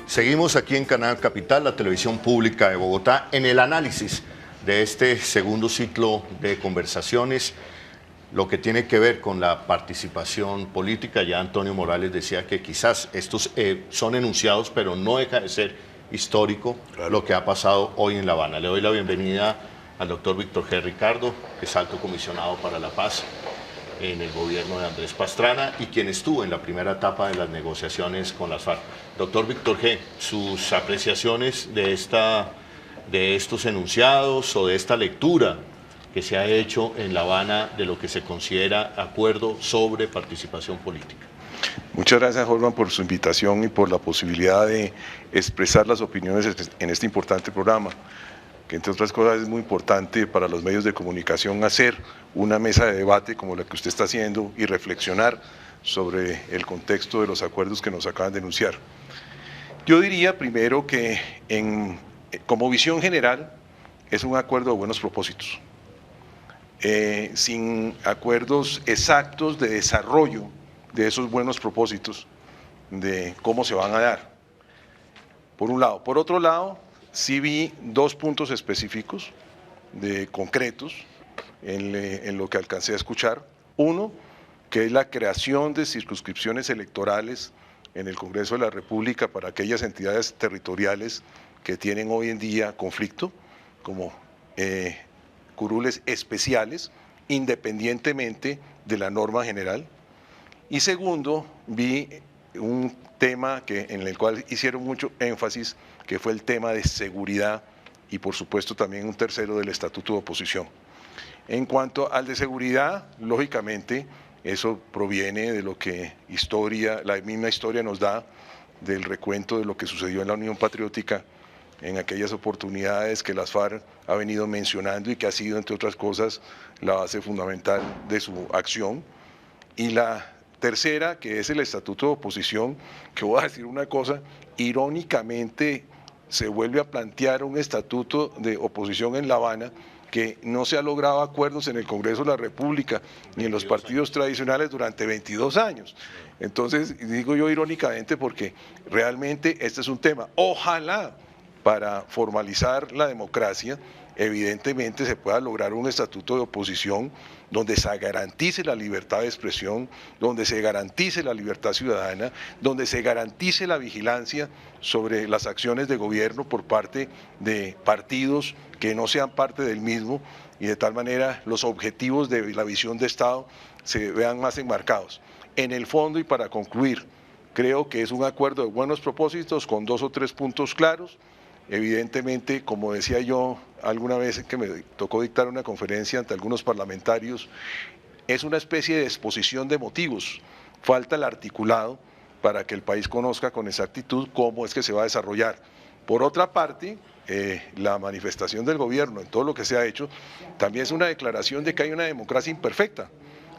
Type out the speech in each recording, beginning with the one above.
Seguimos aquí en Canal Capital, la televisión pública de Bogotá, en el análisis de este segundo ciclo de conversaciones, lo que tiene que ver con la participación política. Ya Antonio Morales decía que quizás estos son enunciados, pero no deja de ser histórico lo que ha pasado hoy en La Habana. Le doy la bienvenida al doctor Víctor G. Ricardo, que es alto comisionado para la paz en el gobierno de Andrés Pastrana y quien estuvo en la primera etapa de las negociaciones con las FARC. Doctor Víctor G., sus apreciaciones de estos enunciados o de esta lectura que se ha hecho en La Habana de lo que se considera acuerdo sobre participación política. Muchas gracias, Holman, por su invitación y por la posibilidad de expresar las opiniones en este importante programa, que entre otras cosas es muy importante para los medios de comunicación hacer una mesa de debate como la que usted está haciendo y reflexionar sobre el contexto de los acuerdos que nos acaban de enunciar. Yo diría primero que como visión general es un acuerdo de buenos propósitos, sin acuerdos exactos de desarrollo de esos buenos propósitos, de cómo se van a dar, por un lado. Por otro lado, sí vi dos puntos específicos, concretos, en lo que alcancé a escuchar. Uno, que es la creación de circunscripciones electorales en el Congreso de la República para aquellas entidades territoriales que tienen hoy en día conflicto, como curules especiales, independientemente de la norma general. Y segundo, vi un tema en el cual hicieron mucho énfasis, que fue el tema de seguridad y por supuesto también un tercero del Estatuto de Oposición. En cuanto al de seguridad, lógicamente eso proviene de lo que la misma historia nos da, del recuento de lo que sucedió en la Unión Patriótica en aquellas oportunidades que las FARC ha venido mencionando y que ha sido, entre otras cosas, la base fundamental de su acción. Y la tercera, que es el Estatuto de Oposición, que voy a decir una cosa, irónicamente se vuelve a plantear un estatuto de oposición en La Habana que no se ha logrado acuerdos en el Congreso de la República ni en los partidos tradicionales durante 22 años. Entonces, digo yo irónicamente porque realmente este es un tema, ojalá para formalizar la democracia, evidentemente se pueda lograr un estatuto de oposición donde se garantice la libertad de expresión, donde se garantice la libertad ciudadana, donde se garantice la vigilancia sobre las acciones de gobierno por parte de partidos que no sean parte del mismo y de tal manera los objetivos de la visión de Estado se vean más enmarcados. En el fondo y para concluir, creo que es un acuerdo de buenos propósitos con 2 o 3 puntos claros. Evidentemente, como decía yo alguna vez que me tocó dictar una conferencia ante algunos parlamentarios, es una especie de exposición de motivos, falta el articulado para que el país conozca con exactitud cómo es que se va a desarrollar. Por otra parte, la manifestación del gobierno en todo lo que se ha hecho también es una declaración de que hay una democracia imperfecta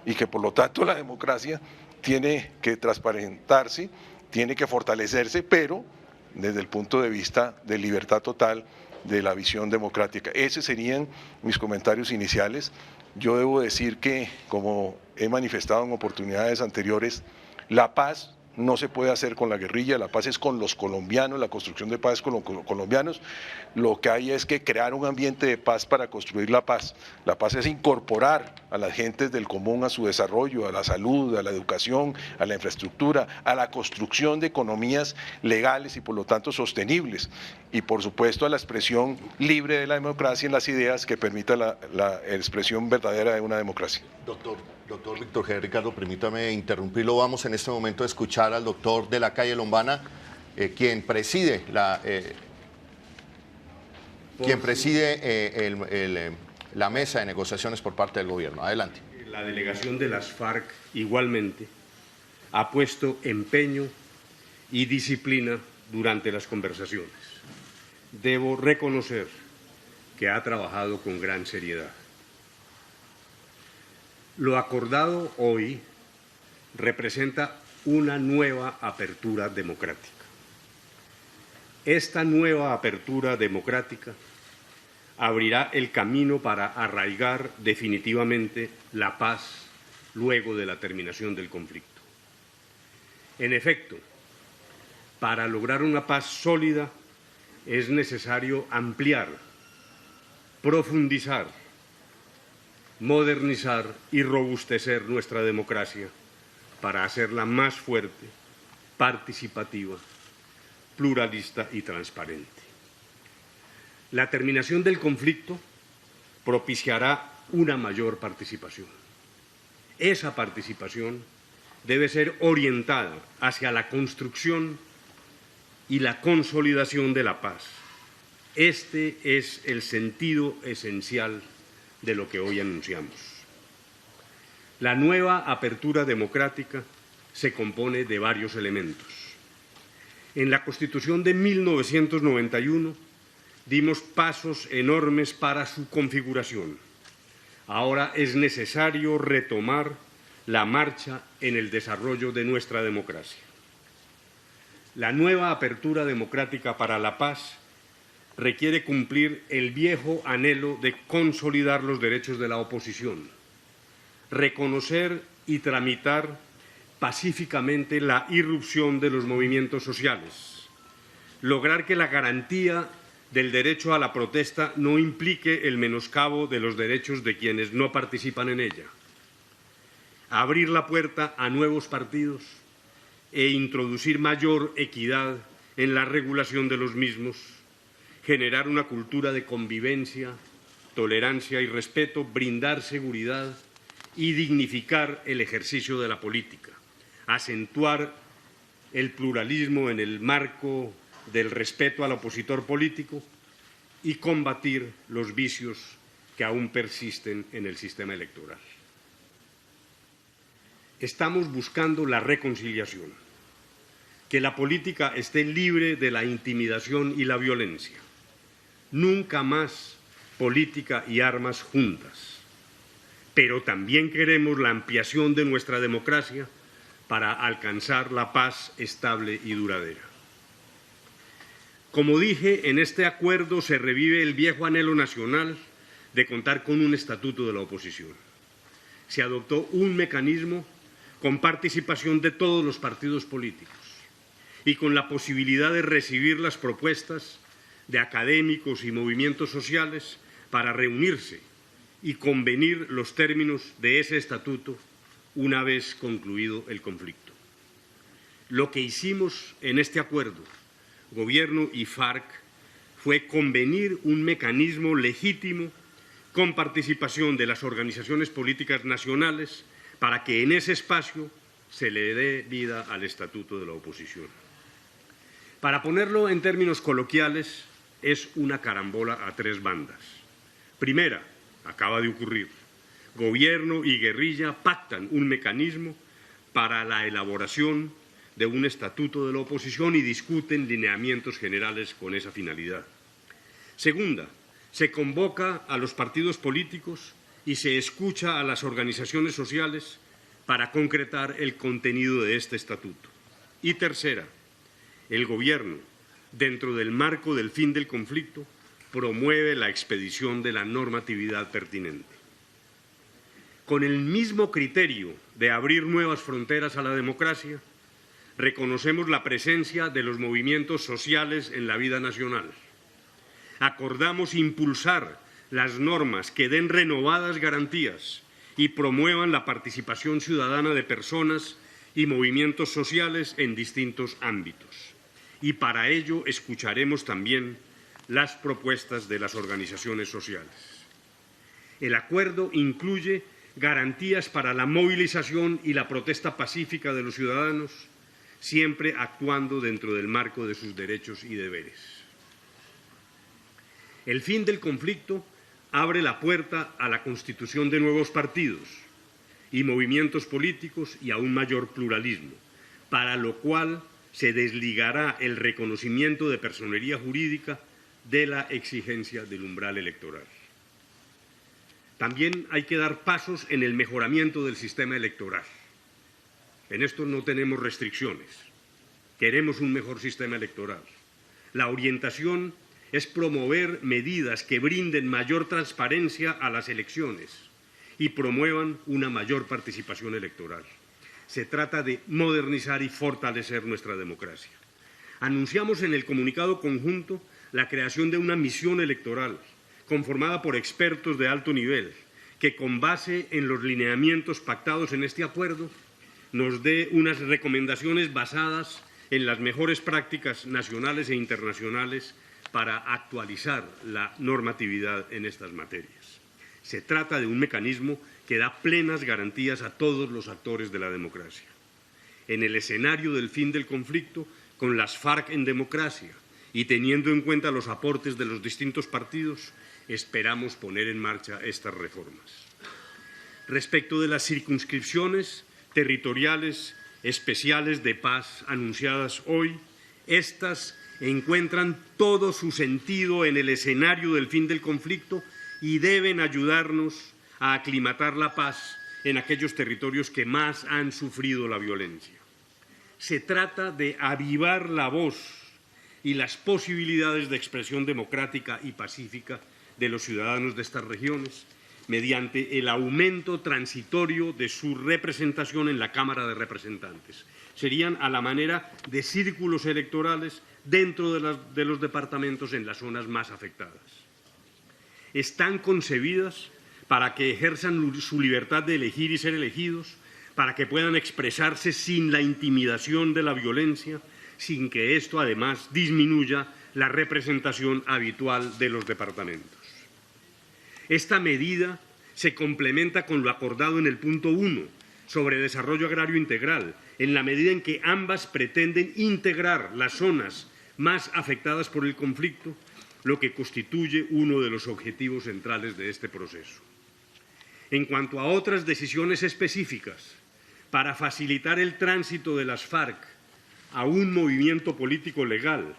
y que por lo tanto la democracia tiene que transparentarse, tiene que fortalecerse, pero desde el punto de vista de libertad total de la visión democrática. Esos serían mis comentarios iniciales. Yo debo decir que, como he manifestado en oportunidades anteriores, la paz no se puede hacer con la guerrilla, la paz es con los colombianos, la construcción de paz es con los colombianos. Lo que hay es que crear un ambiente de paz para construir la paz. La paz es incorporar a las gentes del común a su desarrollo, a la salud, a la educación, a la infraestructura, a la construcción de economías legales y por lo tanto sostenibles. Y por supuesto a la expresión libre de la democracia en las ideas que permita la expresión verdadera de una democracia. Doctor Víctor G. Ricardo, permítame interrumpirlo. Vamos en este momento a escuchar al doctor de la calle Lombana, quien preside la mesa de negociaciones por parte del gobierno. Adelante. La delegación de las FARC igualmente ha puesto empeño y disciplina durante las conversaciones. Debo reconocer que ha trabajado con gran seriedad. Lo acordado hoy representa una nueva apertura democrática. Esta nueva apertura democrática abrirá el camino para arraigar definitivamente la paz luego de la terminación del conflicto. En efecto, Para lograr una paz sólida es necesario ampliar, profundizar, modernizar y robustecer nuestra democracia para hacerla más fuerte, participativa, pluralista y transparente. La terminación del conflicto propiciará una mayor participación. Esa participación debe ser orientada hacia la construcción y la consolidación de la paz. Este es el sentido esencial de lo que hoy anunciamos. La nueva apertura democrática se compone de varios elementos. En la Constitución de 1991 dimos pasos enormes para su configuración. Ahora es necesario retomar la marcha en el desarrollo de nuestra democracia. La nueva apertura democrática para la paz requiere cumplir el viejo anhelo de consolidar los derechos de la oposición, reconocer y tramitar pacíficamente la irrupción de los movimientos sociales, lograr que la garantía del derecho a la protesta no implique el menoscabo de los derechos de quienes no participan en ella, abrir la puerta a nuevos partidos e introducir mayor equidad en la regulación de los mismos, generar una cultura de convivencia, tolerancia y respeto, brindar seguridad y dignificar el ejercicio de la política, acentuar el pluralismo en el marco del respeto al opositor político y combatir los vicios que aún persisten en el sistema electoral. Estamos buscando la reconciliación, que la política esté libre de la intimidación y la violencia. Nunca más política y armas juntas. Pero también queremos la ampliación de nuestra democracia para alcanzar la paz estable y duradera. Como dije, en este acuerdo se revive el viejo anhelo nacional de contar con un estatuto de la oposición. Se adoptó un mecanismo con participación de todos los partidos políticos y con la posibilidad de recibir las propuestas de académicos y movimientos sociales para reunirse y convenir los términos de ese estatuto una vez concluido el conflicto. Lo que hicimos en este acuerdo, Gobierno y FARC, fue convenir un mecanismo legítimo con participación de las organizaciones políticas nacionales para que en ese espacio se le dé vida al estatuto de la oposición. Para ponerlo en términos coloquiales, es una carambola a tres bandas. Primera, acaba de ocurrir, Gobierno y guerrilla pactan un mecanismo para la elaboración de un estatuto de la oposición y discuten lineamientos generales con esa finalidad. Segunda, se convoca a los partidos políticos y se escucha a las organizaciones sociales para concretar el contenido de este estatuto. Y tercera, el Gobierno, dentro del marco del fin del conflicto, promueve la expedición de la normatividad pertinente. Con el mismo criterio de abrir nuevas fronteras a la democracia, reconocemos la presencia de los movimientos sociales en la vida nacional. Acordamos impulsar las normas que den renovadas garantías y promuevan la participación ciudadana de personas y movimientos sociales en distintos ámbitos. Y para ello escucharemos también las propuestas de las organizaciones sociales. El acuerdo incluye garantías para la movilización y la protesta pacífica de los ciudadanos, siempre actuando dentro del marco de sus derechos y deberes. El fin del conflicto abre la puerta a la constitución de nuevos partidos y movimientos políticos y a un mayor pluralismo, para lo cual se desligará el reconocimiento de personería jurídica de la exigencia del umbral electoral. También hay que dar pasos en el mejoramiento del sistema electoral. En esto no tenemos restricciones. Queremos un mejor sistema electoral. La orientación es promover medidas que brinden mayor transparencia a las elecciones y promuevan una mayor participación electoral. Se trata de modernizar y fortalecer nuestra democracia. Anunciamos en el comunicado conjunto la creación de una misión electoral conformada por expertos de alto nivel que, con base en los lineamientos pactados en este acuerdo, nos dé unas recomendaciones basadas en las mejores prácticas nacionales e internacionales para actualizar la normatividad en estas materias. Se trata de un mecanismo que da plenas garantías a todos los actores de la democracia. En el escenario del fin del conflicto, con las FARC en democracia y teniendo en cuenta los aportes de los distintos partidos, esperamos poner en marcha estas reformas. Respecto de las circunscripciones territoriales especiales de paz anunciadas hoy, estas encuentran todo su sentido en el escenario del fin del conflicto y deben ayudarnos a aclimatar la paz en aquellos territorios que más han sufrido la violencia. Se trata de avivar la voz y las posibilidades de expresión democrática y pacífica de los ciudadanos de estas regiones mediante el aumento transitorio de su representación en la Cámara de Representantes. Serían a la manera de círculos electorales dentro de los departamentos en las zonas más afectadas. Están concebidas para que ejerzan su libertad de elegir y ser elegidos, para que puedan expresarse sin la intimidación de la violencia, sin que esto además disminuya la representación habitual de los departamentos. Esta medida se complementa con lo acordado en el punto 1 sobre desarrollo agrario integral, en la medida en que ambas pretenden integrar las zonas más afectadas por el conflicto, lo que constituye uno de los objetivos centrales de este proceso. En cuanto a otras decisiones específicas para facilitar el tránsito de las FARC a un movimiento político legal,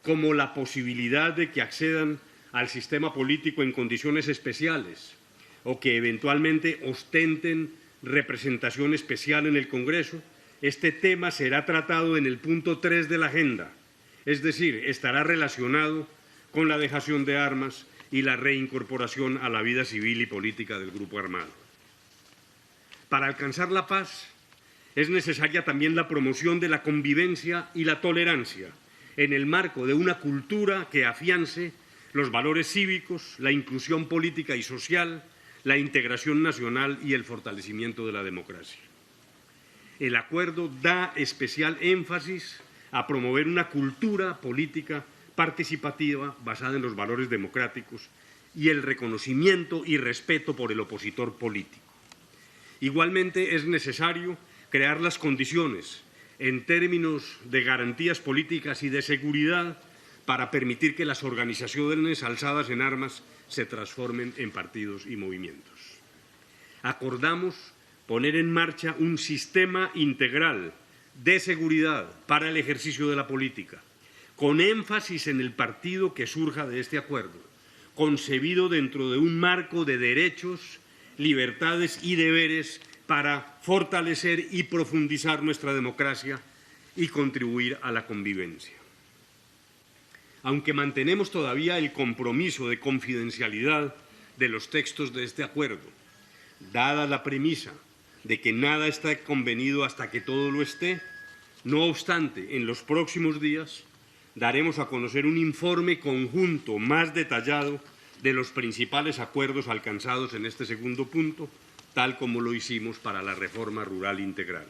como la posibilidad de que accedan al sistema político en condiciones especiales o que eventualmente ostenten representación especial en el Congreso, este tema será tratado en el punto 3 de la agenda, es decir, estará relacionado con la dejación de armas y la reincorporación a la vida civil y política del grupo armado. Para alcanzar la paz es necesaria también la promoción de la convivencia y la tolerancia en el marco de una cultura que afiance los valores cívicos, la inclusión política y social, la integración nacional y el fortalecimiento de la democracia. El acuerdo da especial énfasis a promover una cultura política participativa basada en los valores democráticos y el reconocimiento y respeto por el opositor político. Igualmente es necesario crear las condiciones en términos de garantías políticas y de seguridad para permitir que las organizaciones alzadas en armas se transformen en partidos y movimientos. Acordamos poner en marcha un sistema integral de seguridad para el ejercicio de la política, con énfasis en el partido que surja de este acuerdo, concebido dentro de un marco de derechos, libertades y deberes para fortalecer y profundizar nuestra democracia y contribuir a la convivencia. Aunque mantenemos todavía el compromiso de confidencialidad de los textos de este acuerdo, dada la premisa de que nada está convenido hasta que todo lo esté, no obstante, en los próximos días daremos a conocer un informe conjunto más detallado de los principales acuerdos alcanzados en este segundo punto, tal como lo hicimos para la reforma rural integral.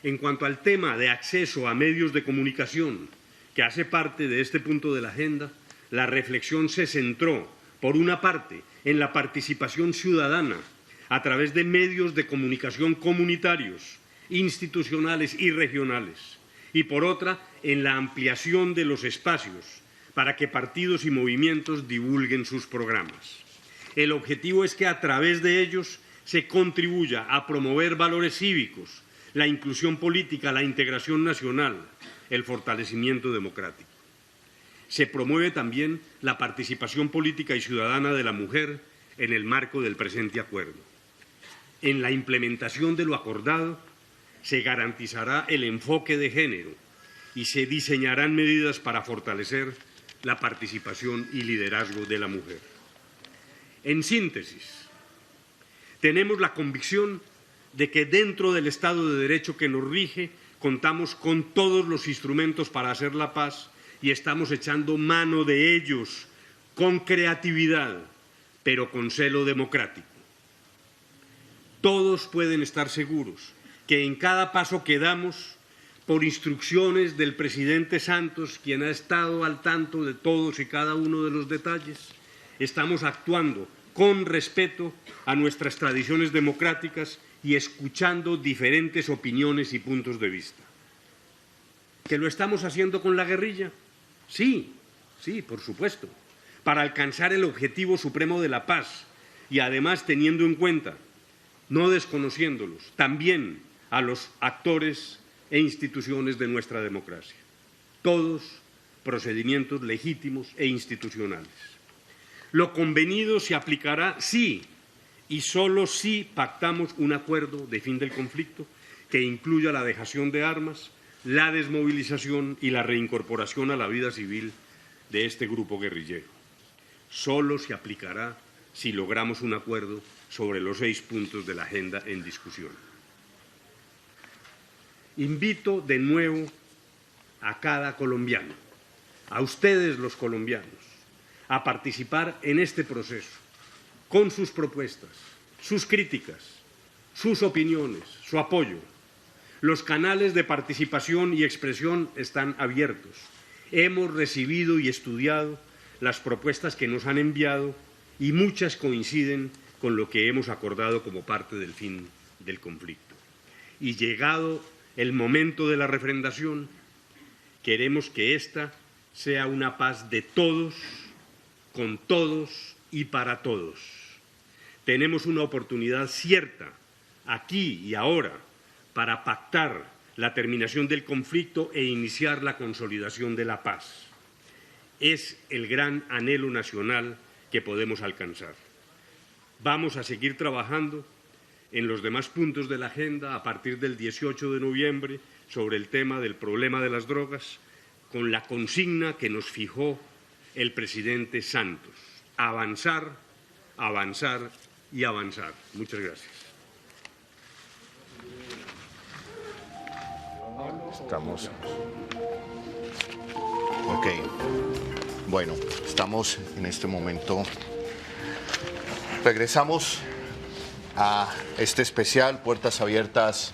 En cuanto al tema de acceso a medios de comunicación, que hace parte de este punto de la agenda, la reflexión se centró, por una parte, en la participación ciudadana a través de medios de comunicación comunitarios, institucionales y regionales, y por otra, en la ampliación de los espacios para que partidos y movimientos divulguen sus programas. El objetivo es que a través de ellos se contribuya a promover valores cívicos, la inclusión política, la integración nacional, el fortalecimiento democrático. Se promueve también la participación política y ciudadana de la mujer en el marco del presente acuerdo. En la implementación de lo acordado se garantizará el enfoque de género y se diseñarán medidas para fortalecer la participación y liderazgo de la mujer. En síntesis, tenemos la convicción de que dentro del Estado de Derecho que nos rige contamos con todos los instrumentos para hacer la paz y estamos echando mano de ellos con creatividad, pero con celo democrático. Todos pueden estar seguros que en cada paso que damos, por instrucciones del presidente Santos, quien ha estado al tanto de todos y cada uno de los detalles, estamos actuando con respeto a nuestras tradiciones democráticas y escuchando diferentes opiniones y puntos de vista. ¿Que lo estamos haciendo con la guerrilla? Sí, por supuesto, para alcanzar el objetivo supremo de la paz y además teniendo en cuenta, no desconociéndolos, también a los actores e instituciones de nuestra democracia. Todos procedimientos legítimos e institucionales. Lo convenido se aplicará si y solo si pactamos un acuerdo de fin del conflicto que incluya la dejación de armas, la desmovilización y la reincorporación a la vida civil de este grupo guerrillero. Solo se aplicará si logramos un acuerdo sobre los 6 puntos de la agenda en discusión. Invito de nuevo a cada colombiano, a ustedes los colombianos, a participar en este proceso con sus propuestas, sus críticas, sus opiniones, su apoyo. Los canales de participación y expresión están abiertos. Hemos recibido y estudiado las propuestas que nos han enviado y muchas coinciden con lo que hemos acordado como parte del fin del conflicto. Y llegado el momento de la refrendación, queremos que esta sea una paz de todos, con todos y para todos. Tenemos una oportunidad cierta, aquí y ahora, para pactar la terminación del conflicto e iniciar la consolidación de la paz. Es el gran anhelo nacional que podemos alcanzar. Vamos a seguir trabajando en los demás puntos de la agenda a partir del 18 de noviembre sobre el tema del problema de las drogas, con la consigna que nos fijó el presidente Santos: avanzar, avanzar y avanzar. Muchas gracias. Estamos. Ok. Bueno, estamos en este momento. Regresamos a este especial Puertas Abiertas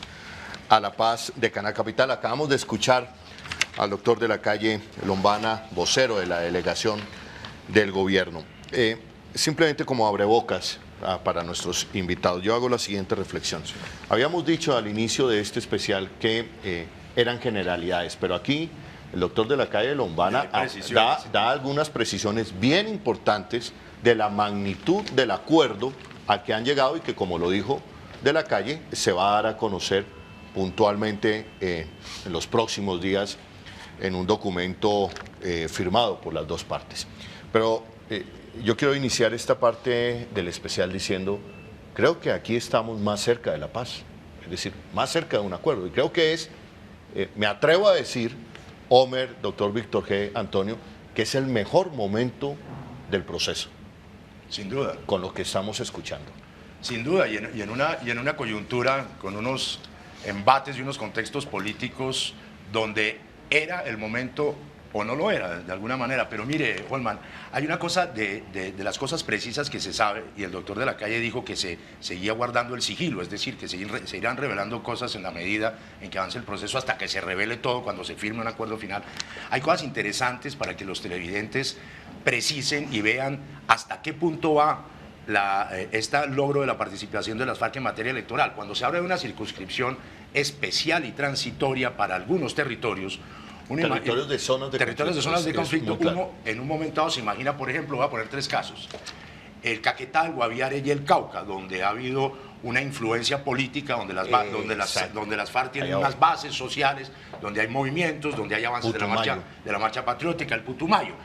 a la Paz de Canal Capital. Acabamos de escuchar al doctor de la calle Lombana, vocero de la delegación del gobierno. Simplemente como abrebocas para nuestros invitados, yo hago la siguiente reflexión. Habíamos dicho al inicio de este especial que eran generalidades, pero aquí el doctor de la calle Lombana da algunas precisiones bien importantes de la magnitud del acuerdo al que han llegado y que, como lo dijo de la calle, se va a dar a conocer puntualmente en los próximos días en un documento firmado por las dos partes. Pero yo quiero iniciar esta parte del especial diciendo, creo que aquí estamos más cerca de la paz, es decir, más cerca de un acuerdo. Y creo que es, me atrevo a decir, Homer, doctor Víctor G. Antonio, que es el mejor momento del proceso. Sin duda. Con lo que estamos escuchando. Sin duda, y en una coyuntura con unos embates y unos contextos políticos donde era el momento, o no lo era de alguna manera, pero mire, Holman, hay una cosa de las cosas precisas que se sabe, y el doctor de la calle dijo que se seguía guardando el sigilo, es decir, que se irán revelando cosas en la medida en que avance el proceso hasta que se revele todo cuando se firme un acuerdo final. Hay cosas interesantes para que los televidentes precisen y vean hasta qué punto va este logro de la participación de las FARC en materia electoral. Cuando se abre una circunscripción especial y transitoria para algunos territorios, territorios de zonas de conflicto, uno en un momento dado se imagina, por ejemplo, voy a poner 3 casos: el Caquetá, el Guaviare y el Cauca, donde ha habido una influencia política, donde las FARC tienen unas bases sociales, donde hay movimientos, donde hay avances de la marcha patriótica, el Putumayo.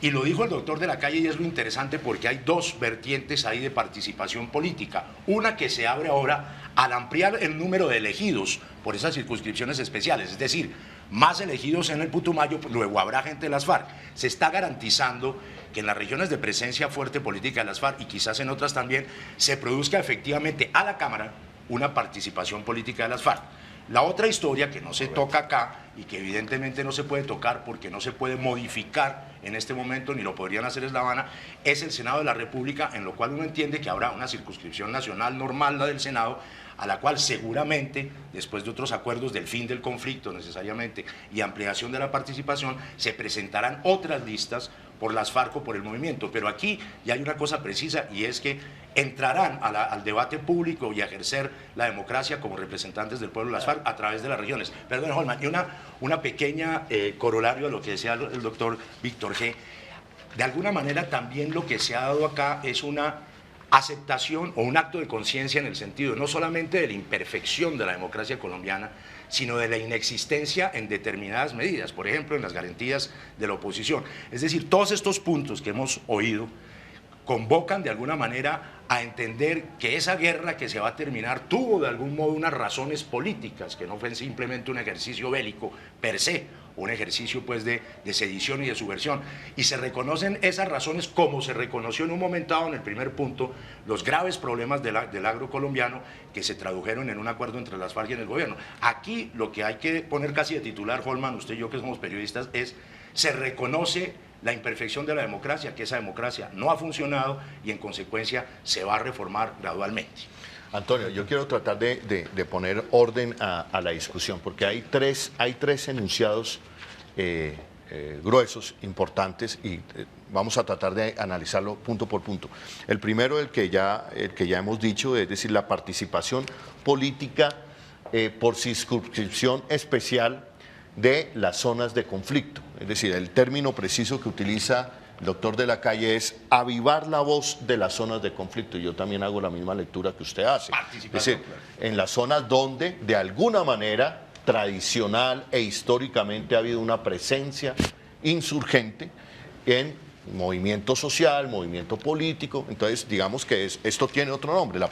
Y lo dijo el doctor de la calle, y es lo interesante porque hay 2 vertientes ahí de participación política. Una que se abre ahora al ampliar el número de elegidos por esas circunscripciones especiales, es decir, más elegidos en el Putumayo, luego habrá gente de las FARC. Se está garantizando que en las regiones de presencia fuerte política de las FARC, y quizás en otras también, se produzca efectivamente a la Cámara una participación política de las FARC. La otra historia que no se toca acá y que evidentemente no se puede tocar porque no se puede modificar en este momento, ni lo podrían hacer es La Habana, es el Senado de la República, en lo cual uno entiende que habrá una circunscripción nacional normal, la del Senado, a la cual seguramente, después de otros acuerdos del fin del conflicto necesariamente y ampliación de la participación, se presentarán otras listas por las FARC o por el movimiento. Pero aquí ya hay una cosa precisa, y es que entrarán al debate público y a ejercer la democracia como representantes del pueblo de las FARC a través de las regiones. Perdón, Holman, y una pequeña corolario a lo que decía el doctor Víctor G. De alguna manera también lo que se ha dado acá es una aceptación o un acto de conciencia en el sentido no solamente de la imperfección de la democracia colombiana, sino de la inexistencia en determinadas medidas, por ejemplo, en las garantías de la oposición. Es decir, todos estos puntos que hemos oído convocan de alguna manera a entender que esa guerra que se va a terminar tuvo de algún modo unas razones políticas, que no fue simplemente un ejercicio bélico per se, un ejercicio pues de sedición y de subversión, y se reconocen esas razones como se reconoció en un momento dado en el primer punto los graves problemas del agro colombiano que se tradujeron en un acuerdo entre las FARC y en el gobierno. Aquí lo que hay que poner casi de titular, Holman, usted y yo que somos periodistas, es se reconoce la imperfección de la democracia, que esa democracia no ha funcionado y en consecuencia se va a reformar gradualmente. Antonio, yo quiero tratar de poner orden a la discusión, porque hay tres enunciados gruesos, importantes, y vamos a tratar de analizarlo punto por punto. El primero, el que ya hemos dicho, es decir, la participación política por circunscripción especial de las zonas de conflicto. Es decir, el término preciso que utiliza el doctor de la Calle es avivar la voz de las zonas de conflicto. Yo también hago la misma lectura que usted hace. Es decir, en las zonas donde de alguna manera tradicional e históricamente ha habido una presencia insurgente en movimiento social, movimiento político. Entonces, digamos que esto tiene otro nombre, la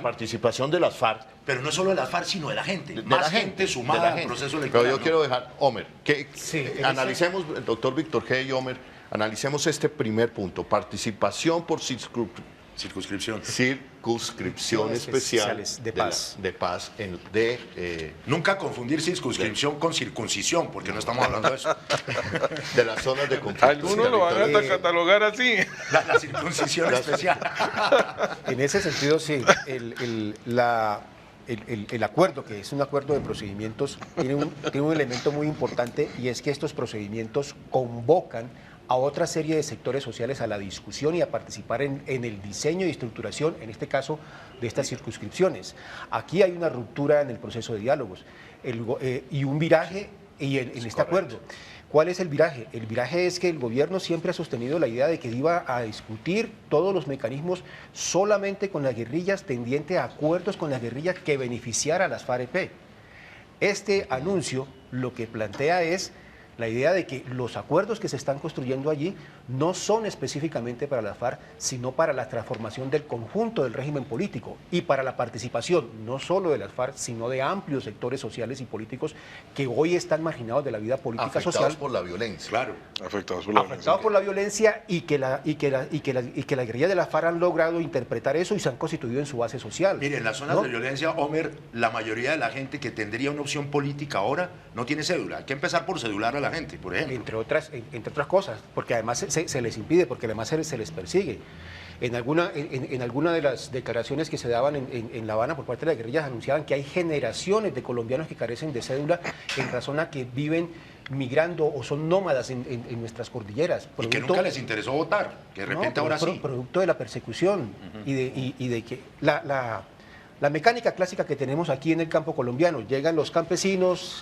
participación de las FARC. Pero no solo de las FARC, sino de la gente. De más la gente sumada al proceso electoral. Pero yo quiero dejar, Homer, que analicemos, el doctor Víctor G. y Homer, analicemos este primer punto, participación por circunscripción especial de paz. Nunca confundir circunscripción con circuncisión, porque no estamos hablando de eso. De las zonas de conflicto. Algunos lo van a catalogar así. La circuncisión especial. En ese sentido, sí, el acuerdo, que es un acuerdo de procedimientos, tiene un elemento muy importante, y es que estos procedimientos convocan a otra serie de sectores sociales a la discusión y a participar en el diseño y estructuración, en este caso, de estas circunscripciones. Aquí hay una ruptura en el proceso de diálogos y un viraje en este acuerdo. ¿Cuál es el viraje? El viraje es que el gobierno siempre ha sostenido la idea de que iba a discutir todos los mecanismos solamente con las guerrillas, tendiente a acuerdos con las guerrillas que beneficiara a las FARC-EP. Este anuncio lo que plantea es la idea de que los acuerdos que se están construyendo allí no son específicamente para la FARC, sino para la transformación del conjunto del régimen político y para la participación no solo de las FARC, sino de amplios sectores sociales y políticos que hoy están marginados de la vida política afectados social. Por la violencia. Claro. Afectados por la violencia y que la guerrilla de la FARC han logrado interpretar eso y se han constituido en su base social. Mire, en las zonas de violencia, Homer, la mayoría de la gente que tendría una opción política ahora no tiene cédula. Hay que empezar por cedular a la gente, por ejemplo. Entre otras cosas, porque además se les impide, porque además se les persigue. En alguna de las declaraciones que se daban en La Habana por parte de las guerrillas anunciaban que hay generaciones de colombianos que carecen de cédula en razón a que viven migrando o son nómadas en nuestras cordilleras. Y que nunca les interesó votar, que de repente ahora sí. Producto de la persecución y de que la mecánica clásica que tenemos aquí en el campo colombiano: llegan los campesinos,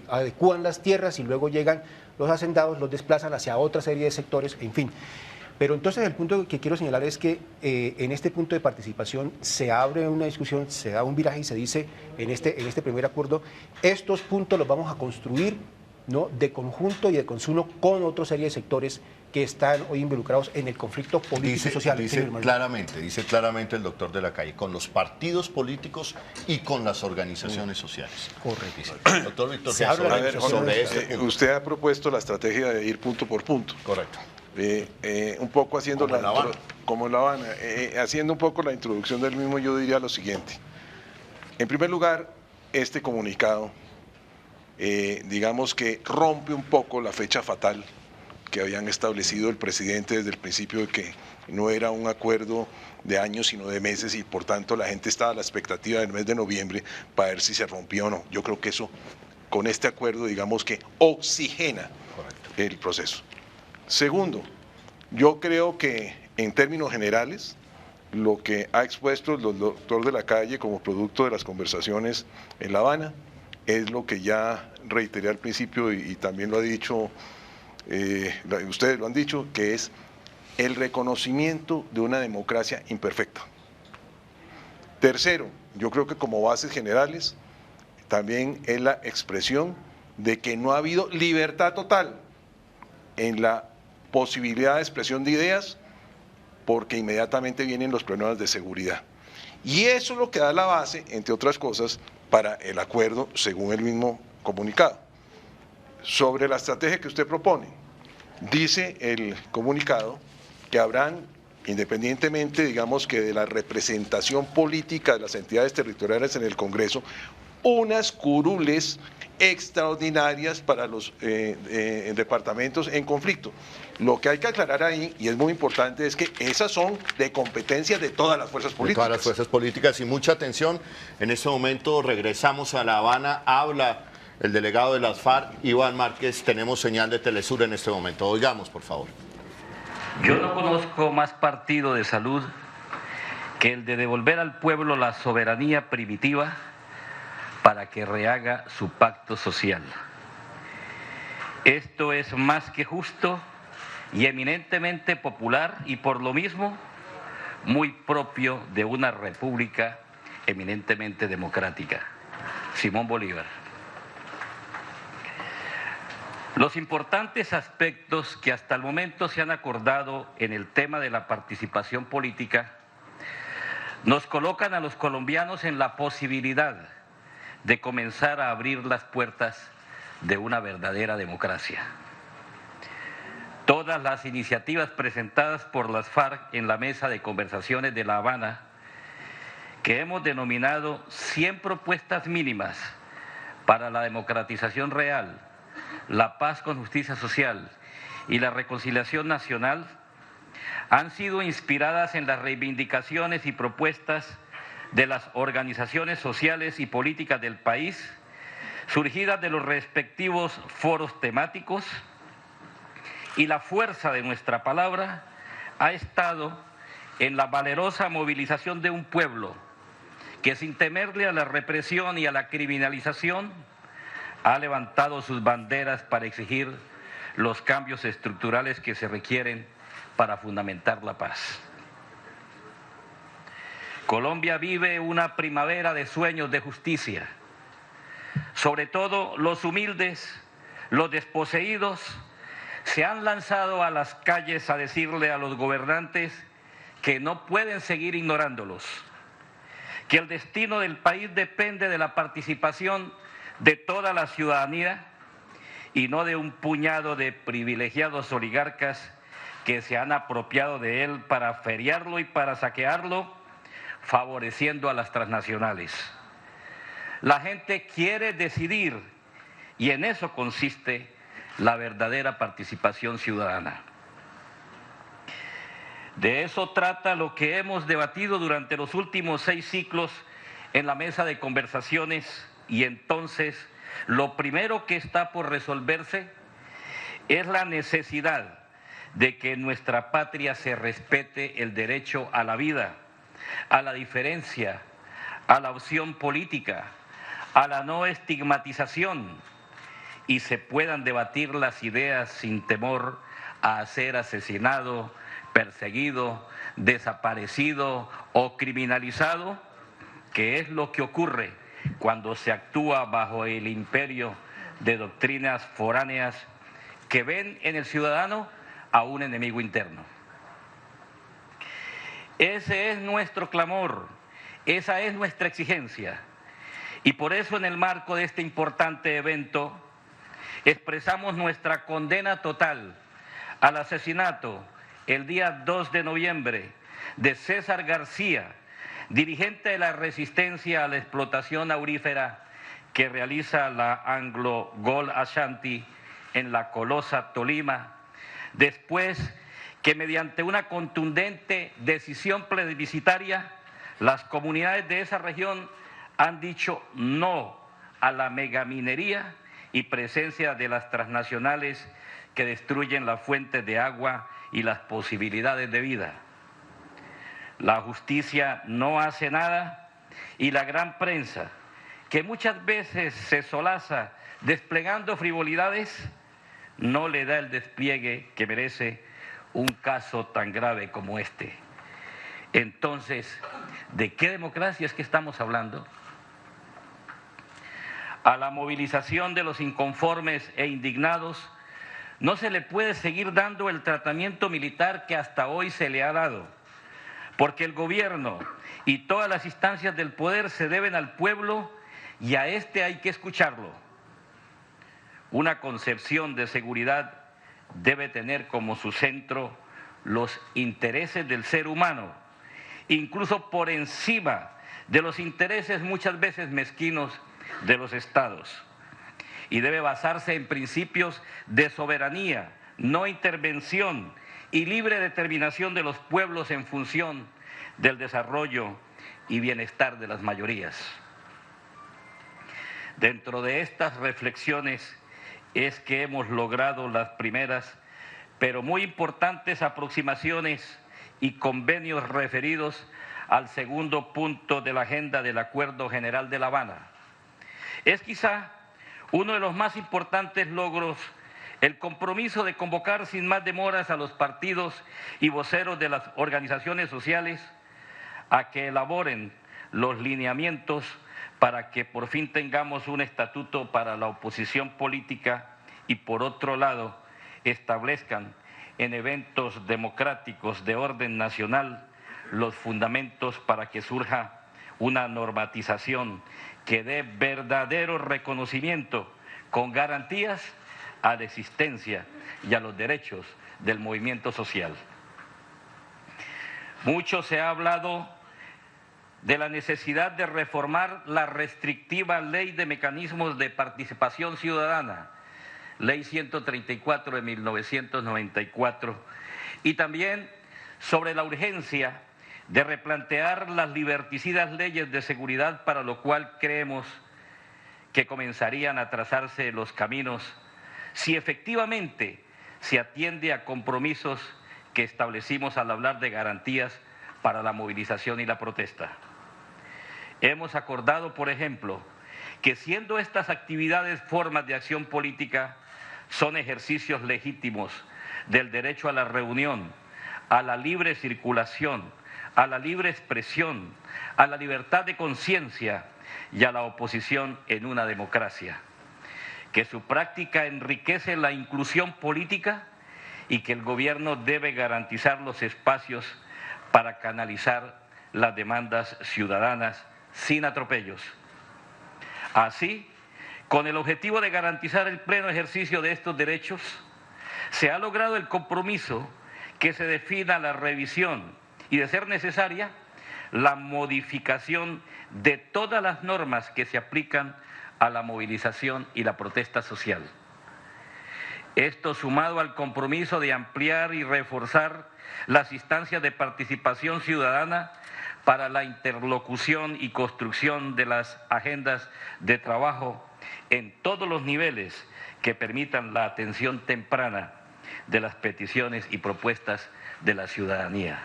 adecúan las tierras y luego llegan los hacendados, los desplazan hacia otra serie de sectores, en fin. Pero entonces el punto que quiero señalar es que en este punto de participación se abre una discusión, se da un viraje y se dice en este primer acuerdo, estos puntos los vamos a construir, ¿no?, de conjunto y de consumo con otra serie de sectores que están hoy involucrados en el conflicto político y social. Dice claramente el doctor de la Calle, con los partidos políticos y con las organizaciones sociales. Correcto. Doctor Víctor, usted ha propuesto la estrategia de ir punto por punto. Correcto. Un poco haciendo como en La Habana. haciendo un poco la introducción del mismo, yo diría lo siguiente. En primer lugar, este comunicado, digamos que rompe un poco la fecha fatal que habían establecido el presidente desde el principio, de que no era un acuerdo de años sino de meses, y por tanto la gente estaba a la expectativa del mes de noviembre para ver si se rompía o no. Yo creo que eso, con este acuerdo, digamos que oxigena el proceso. Segundo, yo creo que en términos generales lo que ha expuesto el doctor de la Calle como producto de las conversaciones en La Habana es lo que ya reiteré al principio y también lo ha dicho, ustedes lo han dicho, que es el reconocimiento de una democracia imperfecta. Tercero, yo creo que como bases generales también es la expresión de que no ha habido libertad total en la posibilidad de expresión de ideas, porque inmediatamente vienen los problemas de seguridad. Y eso es lo que da la base, entre otras cosas, para el acuerdo, según el mismo comunicado. Sobre la estrategia que usted propone, dice el comunicado que habrán, independientemente, digamos, que de la representación política de las entidades territoriales en el Congreso, unas curules extraordinarias para los departamentos en conflicto. Lo que hay que aclarar ahí, y es muy importante, es que esas son de competencia de todas las fuerzas políticas. De todas las fuerzas políticas, y mucha atención. En este momento regresamos a La Habana, habla el delegado de las FARC, Iván Márquez. Tenemos señal de Telesur en este momento. Oigamos, por favor. Yo no conozco más partido de salud que el de devolver al pueblo la soberanía primitiva para que rehaga su pacto social. Esto es más que justo y eminentemente popular, y por lo mismo muy propio de una república eminentemente democrática. Simón Bolívar. Los importantes aspectos que hasta el momento se han acordado en el tema de la participación política nos colocan a los colombianos en la posibilidad de comenzar a abrir las puertas de una verdadera democracia. Todas las iniciativas presentadas por las FARC en la mesa de conversaciones de La Habana, que hemos denominado 100 propuestas mínimas para la democratización real, la paz con justicia social y la reconciliación nacional, han sido inspiradas en las reivindicaciones y propuestas de las organizaciones sociales y políticas del país, surgidas de los respectivos foros temáticos, y la fuerza de nuestra palabra ha estado en la valerosa movilización de un pueblo que, sin temerle a la represión y a la criminalización, ha levantado sus banderas para exigir los cambios estructurales que se requieren para fundamentar la paz. Colombia vive una primavera de sueños de justicia. Sobre todo los humildes, los desposeídos, se han lanzado a las calles a decirle a los gobernantes que no pueden seguir ignorándolos, que el destino del país depende de la participación de toda la ciudadanía y no de un puñado de privilegiados oligarcas que se han apropiado de él para feriarlo y para saquearlo, favoreciendo a las transnacionales. La gente quiere decidir, y en eso consiste la verdadera participación ciudadana. De eso trata lo que hemos debatido durante los últimos 6 ciclos en la mesa de conversaciones, y entonces lo primero que está por resolverse es la necesidad de que en nuestra patria se respete el derecho a la vida, a la diferencia, a la opción política, a la no estigmatización, y se puedan debatir las ideas sin temor a ser asesinado, perseguido, desaparecido o criminalizado, que es lo que ocurre cuando se actúa bajo el imperio de doctrinas foráneas que ven en el ciudadano a un enemigo interno. Ese es nuestro clamor, esa es nuestra exigencia, y por eso en el marco de este importante evento expresamos nuestra condena total al asesinato el día 2 de noviembre de César García, dirigente de la resistencia a la explotación aurífera que realiza la Anglo Gold Ashanti en La Colosa, Tolima, después que mediante una contundente decisión plebiscitaria las comunidades de esa región han dicho no a la megaminería y presencia de las transnacionales que destruyen las fuentes de agua y las posibilidades de vida. La justicia no hace nada y la gran prensa, que muchas veces se solaza desplegando frivolidades, no le da el despliegue que merece un caso tan grave como este. Entonces, ¿de qué democracia es que estamos hablando? A la movilización de los inconformes e indignados no se le puede seguir dando el tratamiento militar que hasta hoy se le ha dado, porque el gobierno y todas las instancias del poder se deben al pueblo y a este hay que escucharlo. Una concepción de seguridad debe tener como su centro los intereses del ser humano, incluso por encima de los intereses muchas veces mezquinos de los estados, y debe basarse en principios de soberanía, no intervención y libre determinación de los pueblos en función del desarrollo y bienestar de las mayorías. Dentro de estas reflexiones es que hemos logrado las primeras, pero muy importantes aproximaciones y convenios referidos al segundo punto de la agenda del Acuerdo General de La Habana. Es quizá uno de los más importantes logros el compromiso de convocar sin más demoras a los partidos y voceros de las organizaciones sociales a que elaboren los lineamientos para que por fin tengamos un estatuto para la oposición política y, por otro lado, establezcan en eventos democráticos de orden nacional los fundamentos para que surja una normatización que dé verdadero reconocimiento con garantías a la existencia y a los derechos del movimiento social. Mucho se ha hablado de la necesidad de reformar la restrictiva Ley de Mecanismos de Participación Ciudadana, Ley 134 de 1994, y también sobre la urgencia de replantear las liberticidas leyes de seguridad, para lo cual creemos que comenzarían a trazarse los caminos si efectivamente se atiende a compromisos que establecimos al hablar de garantías para la movilización y la protesta. Hemos acordado, por ejemplo, que siendo estas actividades formas de acción política, son ejercicios legítimos del derecho a la reunión, a la libre circulación, a la libre expresión, a la libertad de conciencia y a la oposición en una democracia, que su práctica enriquece la inclusión política y que el gobierno debe garantizar los espacios para canalizar las demandas ciudadanas sin atropellos. Así, con el objetivo de garantizar el pleno ejercicio de estos derechos, se ha logrado el compromiso que se defina la revisión y, de ser necesaria, la modificación de todas las normas que se aplican a la movilización y la protesta social. Esto sumado al compromiso de ampliar y reforzar las instancias de participación ciudadana para la interlocución y construcción de las agendas de trabajo en todos los niveles que permitan la atención temprana de las peticiones y propuestas de la ciudadanía.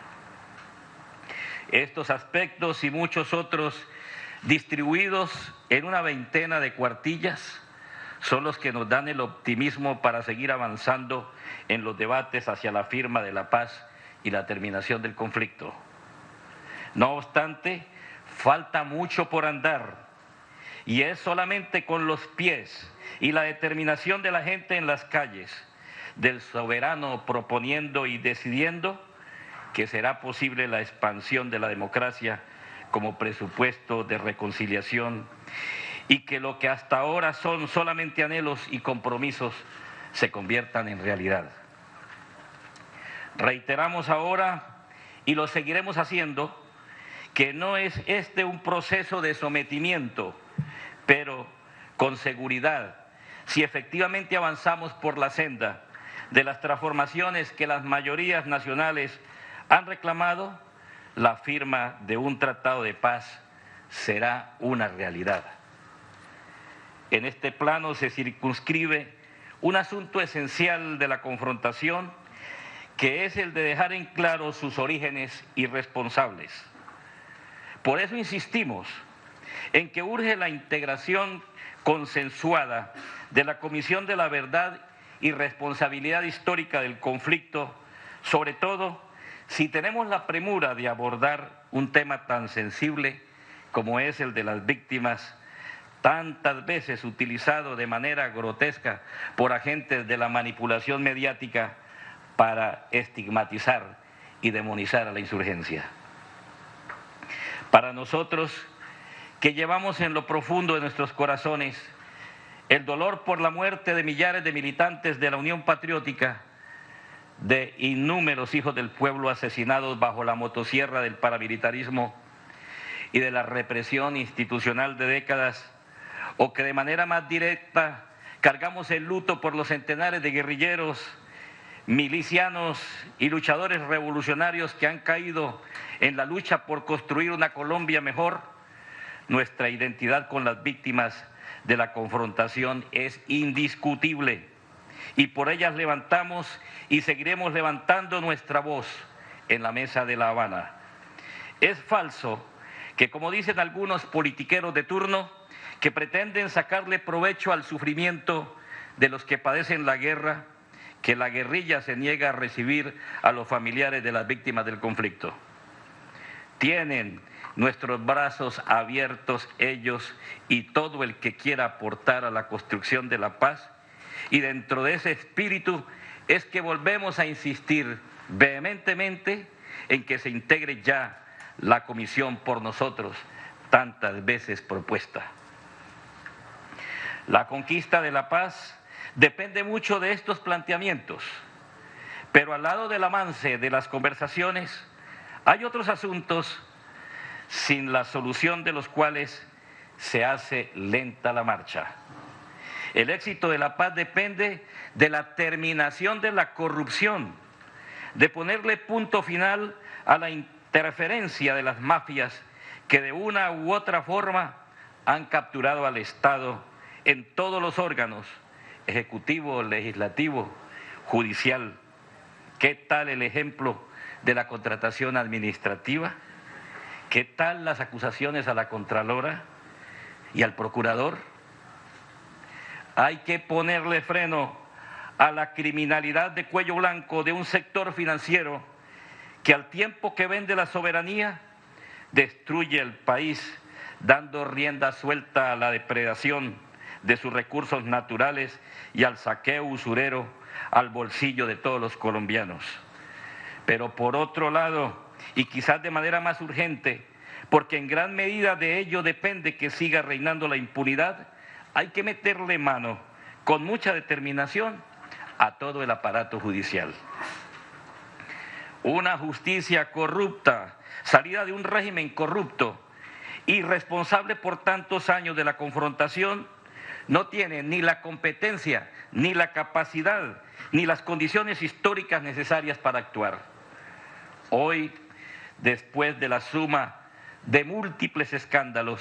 Estos aspectos y muchos otros, distribuidos en una veintena de cuartillas, son los que nos dan el optimismo para seguir avanzando en los debates hacia la firma de la paz y la terminación del conflicto. No obstante, falta mucho por andar, y es solamente con los pies y la determinación de la gente en las calles, del soberano proponiendo y decidiendo, que será posible la expansión de la democracia como presupuesto de reconciliación, y que lo que hasta ahora son solamente anhelos y compromisos se conviertan en realidad. Reiteramos ahora, y lo seguiremos haciendo, que no es este un proceso de sometimiento, pero con seguridad si efectivamente avanzamos por la senda de las transformaciones que las mayorías nacionales han reclamado, la firma de un tratado de paz será una realidad. En este plano se circunscribe un asunto esencial de la confrontación, que es el de dejar en claro sus orígenes y responsables. Por eso insistimos en que urge la integración consensuada de la Comisión de la Verdad y Responsabilidad Histórica del Conflicto, sobre todo si tenemos la premura de abordar un tema tan sensible como es el de las víctimas, tantas veces utilizado de manera grotesca por agentes de la manipulación mediática para estigmatizar y demonizar a la insurgencia. Para nosotros, que llevamos en lo profundo de nuestros corazones el dolor por la muerte de millares de militantes de la Unión Patriótica, de innúmeros hijos del pueblo asesinados bajo la motosierra del paramilitarismo y de la represión institucional de décadas, o que de manera más directa cargamos el luto por los centenares de guerrilleros, milicianos y luchadores revolucionarios que han caído en la lucha por construir una Colombia mejor, nuestra identidad con las víctimas de la confrontación es indiscutible y por ellas levantamos y seguiremos levantando nuestra voz en la mesa de La Habana. Es falso que, como dicen algunos politiqueros de turno, que pretenden sacarle provecho al sufrimiento de los que padecen la guerra, que la guerrilla se niega a recibir a los familiares de las víctimas del conflicto. Tienen nuestros brazos abiertos ellos y todo el que quiera aportar a la construcción de la paz, y dentro de ese espíritu es que volvemos a insistir vehementemente en que se integre ya la comisión por nosotros tantas veces propuesta. La conquista de la paz depende mucho de estos planteamientos, pero al lado del avance de las conversaciones hay otros asuntos sin la solución de los cuales se hace lenta la marcha. El éxito de la paz depende de la terminación de la corrupción, de ponerle punto final a la interferencia de las mafias que de una u otra forma han capturado al Estado en todos los órganos, ejecutivo, legislativo, judicial. ¿Qué tal el ejemplo de la contratación administrativa? ¿Qué tal las acusaciones a la Contralora y al Procurador? Hay que ponerle freno a la criminalidad de cuello blanco de un sector financiero que, al tiempo que vende la soberanía, destruye el país, dando rienda suelta a la depredación de sus recursos naturales y al saqueo usurero al bolsillo de todos los colombianos. Pero por otro lado, y quizás de manera más urgente, porque en gran medida de ello depende que siga reinando la impunidad, hay que meterle mano con mucha determinación a todo el aparato judicial. Una justicia corrupta, salida de un régimen corrupto y responsable por tantos años de la confrontación, no tiene ni la competencia, ni la capacidad, ni las condiciones históricas necesarias para actuar. Hoy, después de la suma de múltiples escándalos,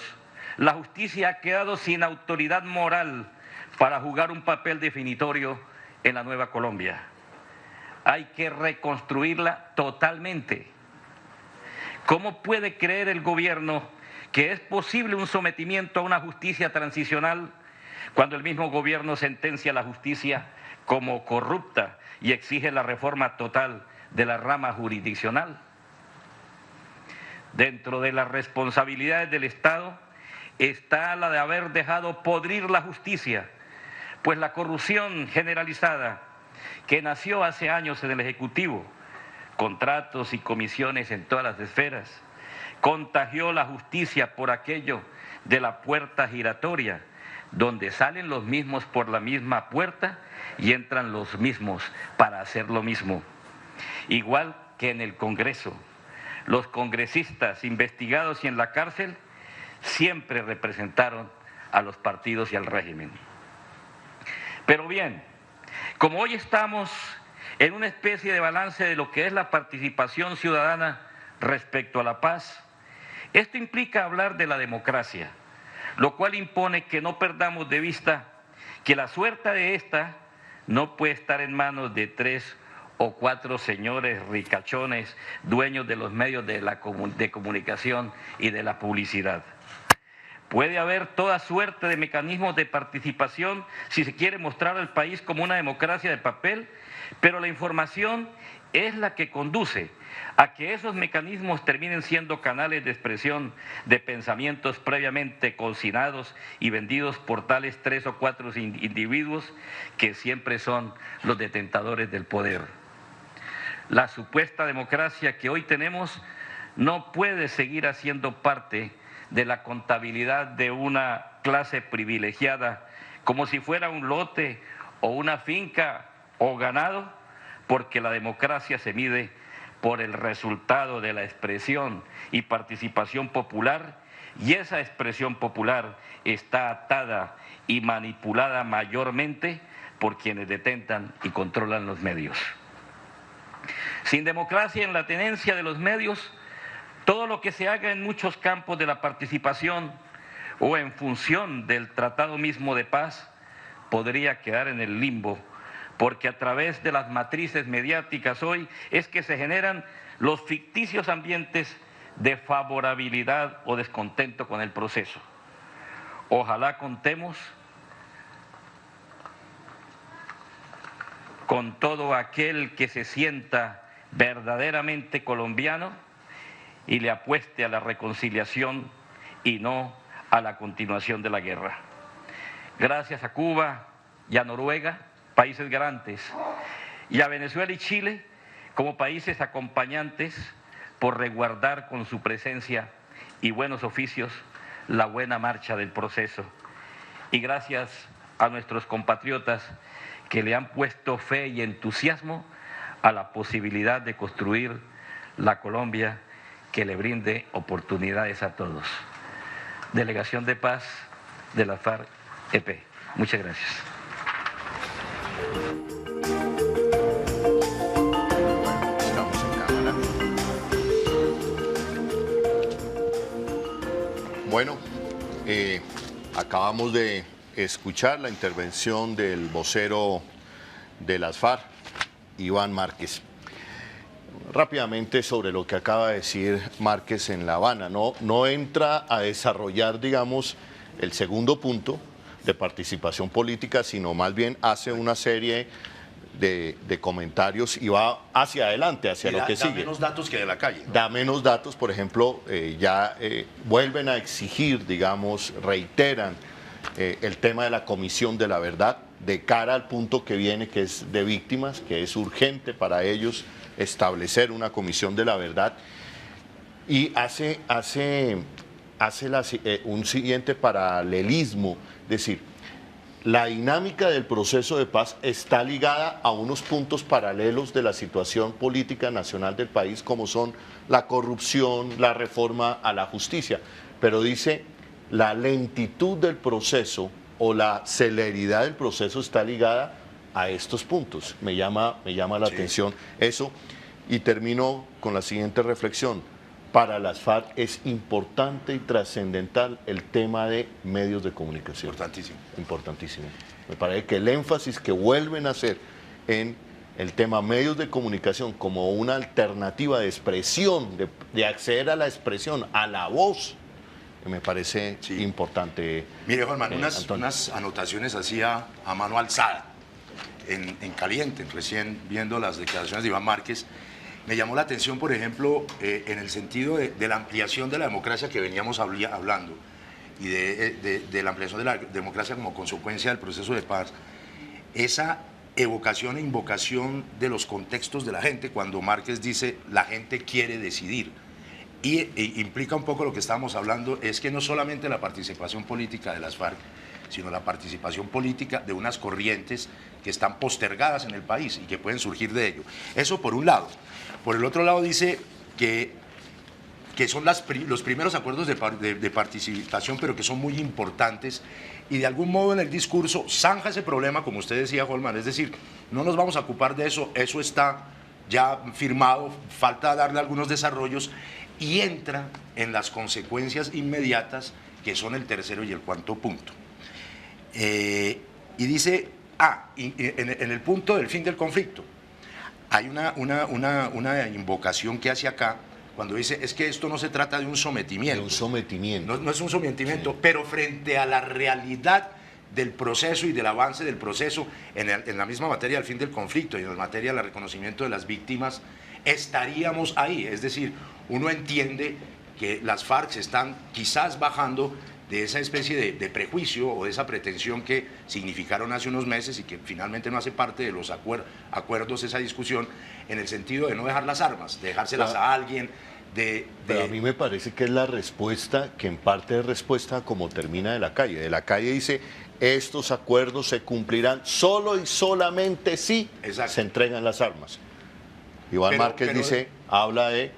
la justicia ha quedado sin autoridad moral para jugar un papel definitorio en la nueva Colombia. Hay que reconstruirla totalmente. ¿Cómo puede creer el gobierno que es posible un sometimiento a una justicia transicional cuando el mismo gobierno sentencia a la justicia como corrupta y exige la reforma total de la rama jurisdiccional? Dentro de las responsabilidades del Estado está la de haber dejado podrir la justicia, pues la corrupción generalizada que nació hace años en el Ejecutivo, contratos y comisiones en todas las esferas, contagió la justicia por aquello de la puerta giratoria, donde salen los mismos por la misma puerta y entran los mismos para hacer lo mismo. Igual que en el Congreso, los congresistas investigados y en la cárcel siempre representaron a los partidos y al régimen. Pero bien, como hoy estamos en una especie de balance de lo que es la participación ciudadana respecto a la paz, esto implica hablar de la democracia, lo cual impone que no perdamos de vista que la suerte de esta no puede estar en manos de 3 o 4 señores ricachones, dueños de los medios de comunicación y de la publicidad. Puede haber toda suerte de mecanismos de participación si se quiere mostrar al país como una democracia de papel, pero la información es la que conduce a que esos mecanismos terminen siendo canales de expresión de pensamientos previamente cocinados y vendidos por tales 3 o 4 individuos que siempre son los detentadores del poder. La supuesta democracia que hoy tenemos no puede seguir haciendo parte de la contabilidad de una clase privilegiada como si fuera un lote o una finca o ganado, porque la democracia se mide por el resultado de la expresión y participación popular, y esa expresión popular está atada y manipulada mayormente por quienes detentan y controlan los medios. Sin democracia en la tenencia de los medios, todo lo que se haga en muchos campos de la participación o en función del tratado mismo de paz podría quedar en el limbo, porque a través de las matrices mediáticas hoy es que se generan los ficticios ambientes de favorabilidad o descontento con el proceso. Ojalá contemos con todo aquel que se sienta verdaderamente colombiano y le apueste a la reconciliación y no a la continuación de la guerra. Gracias a Cuba y a Noruega, países garantes, y a Venezuela y Chile como países acompañantes por resguardar con su presencia y buenos oficios la buena marcha del proceso. Y gracias a nuestros compatriotas que le han puesto fe y entusiasmo a la posibilidad de construir la Colombia que le brinde oportunidades a todos. Delegación de Paz de la FARC-EP. Muchas gracias. Estamos en cámara. Bueno, acabamos de escuchar la intervención del vocero de las FARC, Iván Márquez. Rápidamente sobre lo que acaba de decir Márquez en La Habana, no entra a desarrollar, digamos, el segundo punto de participación política, sino más bien hace una serie de comentarios y va hacia adelante, hacia lo que sigue. Da menos datos que de la calle, ¿no? Da menos datos, por ejemplo, vuelven a exigir, digamos, reiteran el tema de la Comisión de la Verdad de cara al punto que viene, que es de víctimas, que es urgente para ellos establecer una Comisión de la Verdad, y hace un siguiente paralelismo, es decir, la dinámica del proceso de paz está ligada a unos puntos paralelos de la situación política nacional del país, como son la corrupción, la reforma a la justicia, pero dice, la lentitud del proceso o la celeridad del proceso está ligada a estos puntos. Me llama la atención eso, y termino con la siguiente reflexión. Para las FARC es importante y trascendental el tema de medios de comunicación. Importantísimo. Importantísimo. Me parece que el énfasis que vuelven a hacer en el tema medios de comunicación como una alternativa de expresión, de acceder a la expresión, a la voz, me parece importante. Mire, Juanman, unas anotaciones así a mano alzada, en caliente, recién viendo las declaraciones de Iván Márquez. Me llamó la atención, por ejemplo, en el sentido de la ampliación de la democracia que veníamos hablando y de la ampliación de la democracia como consecuencia del proceso de paz. Esa evocación e invocación de los contextos de la gente, cuando Márquez dice la gente quiere decidir. Y implica un poco lo que estábamos hablando, es que no solamente la participación política de las FARC, sino la participación política de unas corrientes que están postergadas en el país y que pueden surgir de ello. Eso por un lado. Por el otro lado dice que que son los primeros acuerdos de participación, pero que son muy importantes, y de algún modo en el discurso zanja ese problema, como usted decía, Holman, es decir, no nos vamos a ocupar de eso, eso está ya firmado, falta darle algunos desarrollos, y entra en las consecuencias inmediatas, que son el tercero y el cuarto punto. Y dice, en el punto del fin del conflicto, hay una invocación que hace acá, cuando dice, es que esto no se trata de un sometimiento. De un sometimiento. No es un sometimiento, Sí. pero frente a la realidad del proceso y del avance del proceso, en la misma materia del fin del conflicto y en la materia del reconocimiento de las víctimas, estaríamos ahí. Es decir, uno entiende que las FARC se están quizás bajando de esa especie de prejuicio o de esa pretensión que significaron hace unos meses y que finalmente no hace parte de los acuerdos, esa discusión, en el sentido de no dejar las armas, de dejárselas a alguien, Pero a mí me parece que es la respuesta, que en parte es respuesta como termina de la calle. De la calle dice, estos acuerdos se cumplirán solo y solamente si Exacto. se entregan las armas. Iván Márquez dice, habla de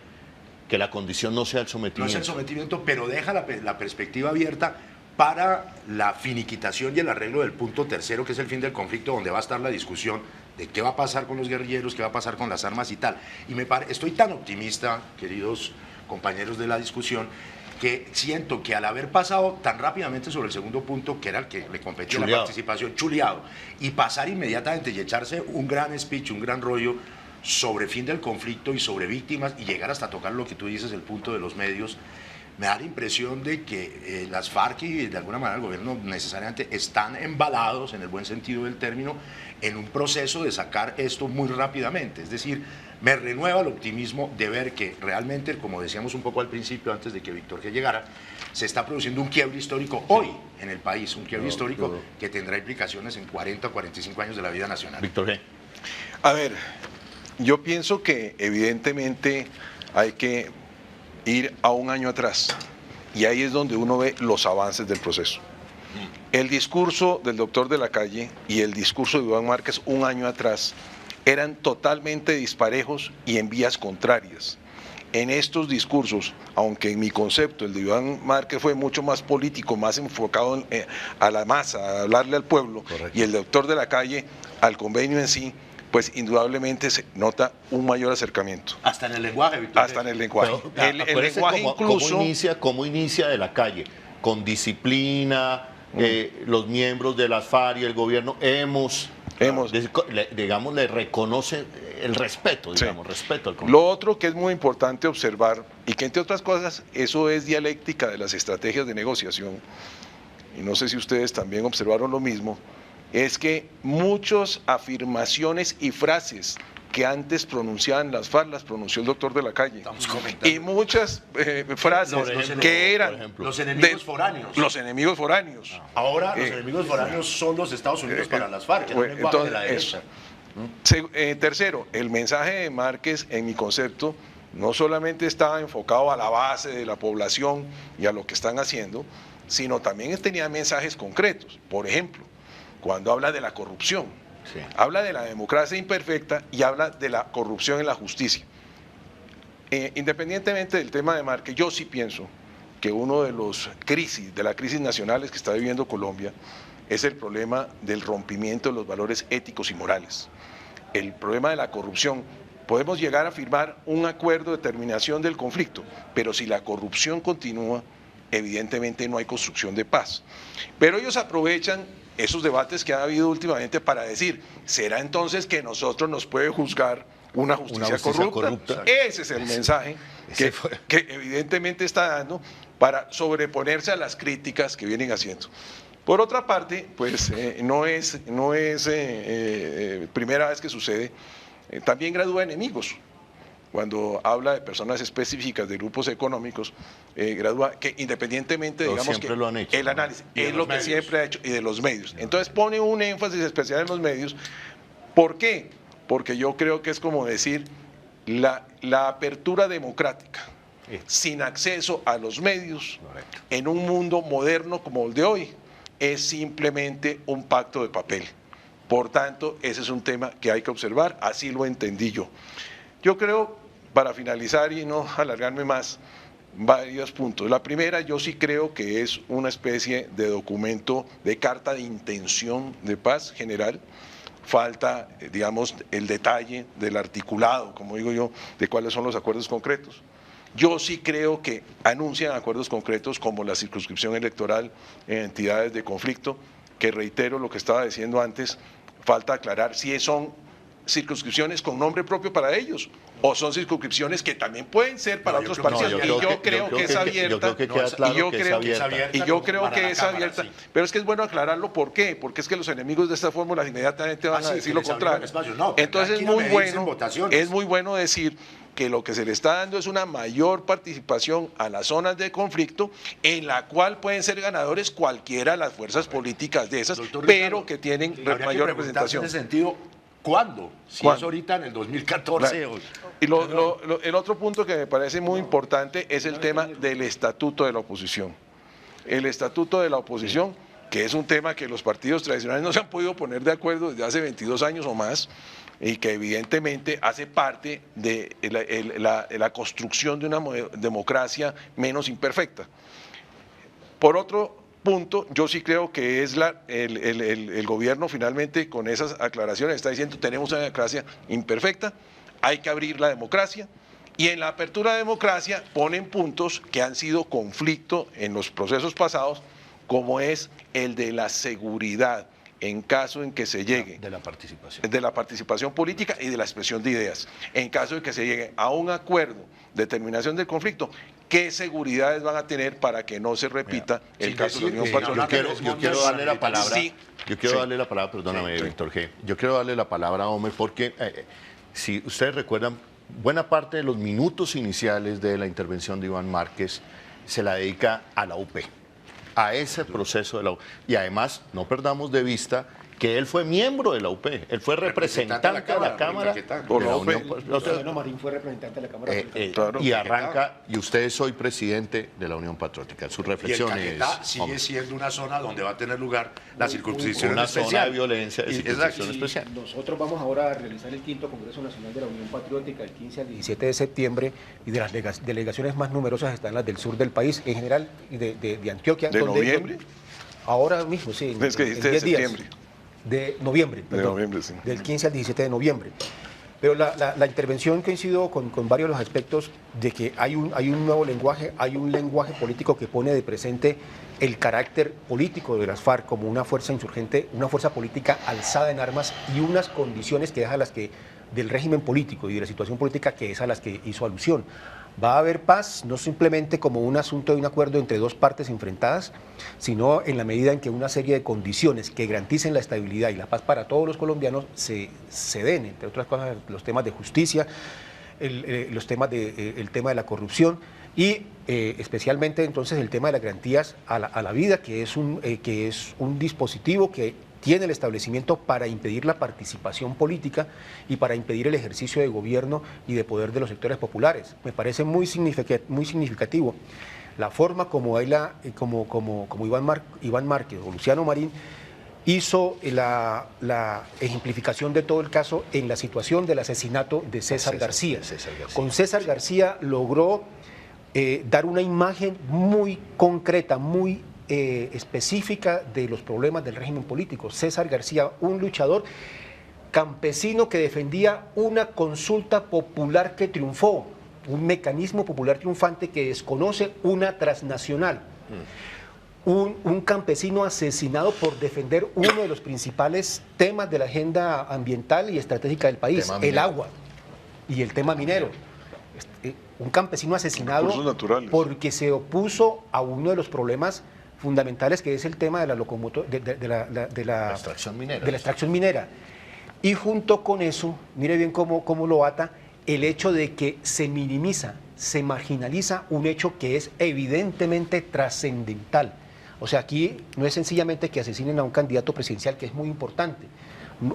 que la condición no sea el No sometimiento. es el sometimiento, pero deja la perspectiva abierta para la finiquitación y el arreglo del punto tercero, que es el fin del conflicto, donde va a estar la discusión de qué va a pasar con los guerrilleros, qué va a pasar con las armas y tal. Y estoy tan optimista, queridos compañeros de la discusión, que siento que al haber pasado tan rápidamente sobre el segundo punto, que era el que le competía la participación, chuleado, y pasar inmediatamente y echarse un gran speech, un gran rollo sobre fin del conflicto y sobre víctimas, y llegar hasta tocar lo que tú dices, el punto de los medios, me da la impresión de que las FARC y de alguna manera el gobierno necesariamente están embalados, en el buen sentido del término, en un proceso de sacar esto muy rápidamente. Es decir, me renueva el optimismo de ver que realmente, como decíamos un poco al principio, antes de que Víctor G. llegara, se está produciendo un quiebre histórico hoy en el país, un quiebre histórico que tendrá implicaciones en 40 o 45 años de la vida nacional. Víctor G. A ver, yo pienso que evidentemente hay que ir a un año atrás, y ahí es donde uno ve los avances del proceso. El discurso del doctor de la Calle y el discurso de Iván Márquez un año atrás eran totalmente disparejos y en vías contrarias. En estos discursos, aunque en mi concepto el de Iván Márquez fue mucho más político, más enfocado a la masa, a hablarle al pueblo, correcto, y el doctor de la Calle al convenio en sí, pues indudablemente se nota un mayor acercamiento. Hasta en el lenguaje, Víctor. Hasta en el lenguaje. Pero, El acuérdese lenguaje incluso... cómo inicia de la calle, con disciplina, los miembros de las FARC y el gobierno digamos, le reconoce el respeto, digamos, respeto al conflicto. Lo otro que es muy importante observar, y que entre otras cosas, eso es dialéctica de las estrategias de negociación, y no sé si ustedes también observaron lo mismo, es que muchas afirmaciones y frases que antes pronunciaban las FARC, las pronunció el doctor de la Calle. Y muchas frases que eran... Los enemigos foráneos. Los enemigos foráneos. Ahora los enemigos foráneos son los Estados Unidos para las FARC, es un lenguaje entonces, de la derecha. Tercero, el mensaje de Márquez, en mi concepto, no solamente estaba enfocado a la base de la población y a lo que están haciendo, sino también tenía mensajes concretos. Por ejemplo, cuando habla de la corrupción, habla de la democracia imperfecta y habla de la corrupción en la justicia. Independientemente del tema de Márquez, yo sí pienso que uno de la crisis nacionales que está viviendo Colombia es el problema del rompimiento de los valores éticos y morales. El problema de la corrupción. Podemos llegar a firmar un acuerdo de terminación del conflicto, pero si la corrupción continúa, evidentemente no hay construcción de paz. Pero ellos aprovechan esos debates que ha habido últimamente para decir, ¿será entonces que nosotros nos puede juzgar una justicia corrupta? Ese es el mensaje que evidentemente está dando para sobreponerse a las críticas que vienen haciendo. Por otra parte, pues no es primera vez que sucede, también gradúa enemigos. Cuando habla de personas específicas, de grupos económicos, gradúa que independientemente, digamos que lo han hecho, el análisis es lo que siempre ha hecho, y de los medios. Entonces pone un énfasis especial en los medios. ¿Por qué? Porque yo creo que es como decir la apertura democrática, sin acceso a los medios, en un mundo moderno como el de hoy, es simplemente un pacto de papel. Por tanto, ese es un tema que hay que observar, así lo entendí yo. Yo creo, para finalizar y no alargarme más, varios puntos. La primera, yo sí creo que es una especie de documento de carta de intención de paz general. Falta, digamos, el detalle del articulado, como digo yo, de cuáles son los acuerdos concretos. Yo sí creo que anuncian acuerdos concretos como la circunscripción electoral en entidades de conflicto, que reitero lo que estaba diciendo antes, falta aclarar si son circunscripciones con nombre propio para ellos o son circunscripciones que también pueden ser para otros partidos. Y yo creo que es abierta. Y yo creo que es abierta. Pero es que es bueno aclararlo. ¿Por qué? Porque es que los enemigos de esta fórmula inmediatamente van a decir lo contrario. Entonces es muy bueno decir que lo que se le está dando es una mayor participación a las zonas de conflicto, en la cual pueden ser ganadores cualquiera de las fuerzas políticas de esas, pero que tienen mayor representación. En ese sentido, ¿cuándo? Si es ahorita en el 2014. Claro. Y el otro punto que me parece muy importante es el tema del estatuto de la oposición. El estatuto de la oposición, que es un tema que los partidos tradicionales no se han podido poner de acuerdo desde hace 22 años o más, y que evidentemente hace parte de la construcción de una democracia menos imperfecta. Por otro punto, yo sí creo que es el gobierno finalmente con esas aclaraciones está diciendo tenemos una democracia imperfecta, hay que abrir la democracia, y en la apertura de democracia ponen puntos que han sido conflicto en los procesos pasados, como es el de la seguridad, en caso en que se llegue de la participación política y de la expresión de ideas, en caso de que se llegue a un acuerdo de terminación del conflicto, ¿qué seguridades van a tener para que no se repita el caso de la Unión Patriótica? Yo quiero darle la palabra, darle la palabra, perdóname, Víctor G. Yo quiero darle la palabra a Homer porque, si ustedes recuerdan, buena parte de los minutos iniciales de la intervención de Iván Márquez se la dedica a la UP. A ese proceso de la UP. Y además, no perdamos de vista que él fue miembro de la UP, él fue representante de la Cámara de la Unión. Marín fue representante de la Cámara. Y arranca, y usted es hoy presidente de la Unión Patriótica. Sus reflexiones. Y el Caquetá sigue siendo una zona donde va a tener lugar la circunscripción una especial. Zona de violencia de circunscripción especial. Nosotros vamos ahora a realizar el 5º Congreso Nacional de la Unión Patriótica, el 15 al 17 de septiembre, y de las delegaciones más numerosas están las del sur del país, en general, de Antioquia. ¿De noviembre? Ahora mismo, sí. Es que dijiste de septiembre. De noviembre, perdón, de noviembre, sí. Del 15 al 17 de noviembre. Pero la intervención coincido con varios de los aspectos de que hay un nuevo lenguaje, hay un lenguaje político que pone de presente el carácter político de las FARC como una fuerza insurgente, una fuerza política alzada en armas y unas condiciones que es a las que del régimen político y de la situación política que es a las que hizo alusión. Va a haber paz, no simplemente como un asunto de un acuerdo entre dos partes enfrentadas, sino en la medida en que una serie de condiciones que garanticen la estabilidad y la paz para todos los colombianos se den, entre otras cosas, los temas de justicia, el tema de la corrupción y especialmente entonces el tema de las garantías a la vida, que es un dispositivo que tiene el establecimiento para impedir la participación política y para impedir el ejercicio de gobierno y de poder de los sectores populares. Me parece muy significativo la forma como Iván Márquez o Luciano Marín hizo la ejemplificación de todo el caso en la situación del asesinato de César García. Con César García logró dar una imagen muy concreta, muy específica de los problemas del régimen político. César García, un luchador campesino que defendía una consulta popular que triunfó, un mecanismo popular triunfante que desconoce una transnacional. Un campesino asesinado por defender uno de los principales temas de la agenda ambiental y estratégica del país, el agua y el tema minero. Un campesino asesinado porque se opuso a uno de los problemas fundamentales, que es el tema de la extracción minera. Y junto con eso, mire bien cómo lo ata, el hecho de que se minimiza, se marginaliza un hecho que es evidentemente trascendental. O sea, aquí no es sencillamente que asesinen a un candidato presidencial, que es muy importante,